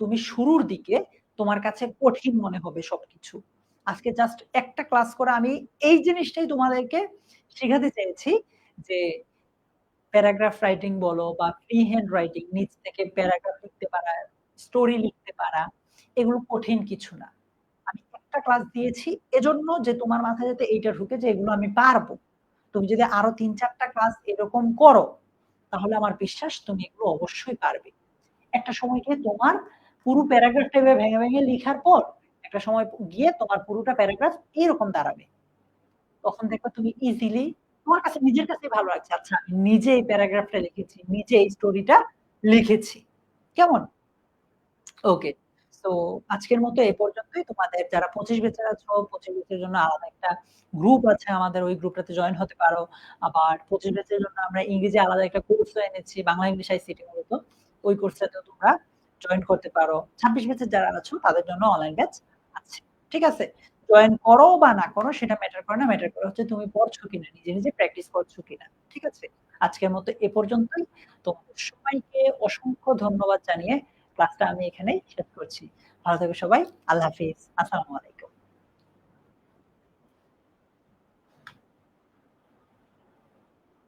তুমি শুরুর দিকে তোমার কাছে কঠিন মনে হবে সবকিছু। আজকে জাস্ট একটা ক্লাস করে আমি এই জিনিসটাই তোমাদেরকে শেখাতে চেয়েছি যে প্যারাগ্রাফ রাইটিং বলো বা ফ্রি হ্যান্ড রাইটিং, নিজ থেকে প্যারাগ্রাফ লিখতে পারা, স্টোরি লিখতে পারা, এগুলো কঠিন কিছু না। আমি একটা ক্লাস দিয়েছি এজন্য যে তোমার মাথায় যাতে এইটা ঢুকে যে এগুলো আমি পারবো। তুমি যদি আরো ৩-৪ টা ক্লাস এরকম করো, তাহলে আমার বিশ্বাস তুমি এগুলো অবশ্যই পারবে। একটা সময় গিয়ে তোমার পুরো প্যারাগ্রাফটা এভাবে ভেঙে লিখার পর একটা সময় গিয়ে তোমার পুরোটা প্যারাগ্রাফ এরকম দাঁড়াবে। তখন দেখবা তুমি ইজিলি তোমার কাছে নিজের কাছেই ভালো লাগছে। আচ্ছা আমি নিজে এই প্যারাগ্রাফটা লিখেছি, নিজে এই স্টোরিটা লিখেছি। কেমন? ওকে। সো আজকের মতো এ পর্যন্তই। তোমাদের যারা ২৫ ব্যাচের আছো, ২৫ ব্যাচের জন্য আলাদা একটা গ্রুপ আছে আমাদের, ওই গ্রুপটাতে জয়েন হতে পারো। আবার ২৫ ব্যাচের জন্য আমরা ইংরেজি আলাদা একটা কোর্সও এনেছি, বাংলা ইংলিশ আইসিটি মূলত। ওই কোর্সটাতেও তোমরা জয়েন করতে পারো। ২৬ ব্যাচের যারা আছো তাদের জন্য অনলাইন ব্যাচ আছে। ঠিক আছে? জয়েন করো বা না করো সেটা ম্যাটার করে না। ম্যাটার করে হচ্ছে তুমি পড়ছো কিনা, নিজে প্র্যাকটিস করছো কিনা। ঠিক আছে? আজকের মতো এ পর্যন্তই। তোমাদের সবাইকে অসংখ্য ধন্যবাদ জানিয়ে ক্লাসটা আমি এখানেই শেষ করছি। ভালো থেকো সবাই। আল্লাহ হাফিজ। আসসালামু আলাইকুম।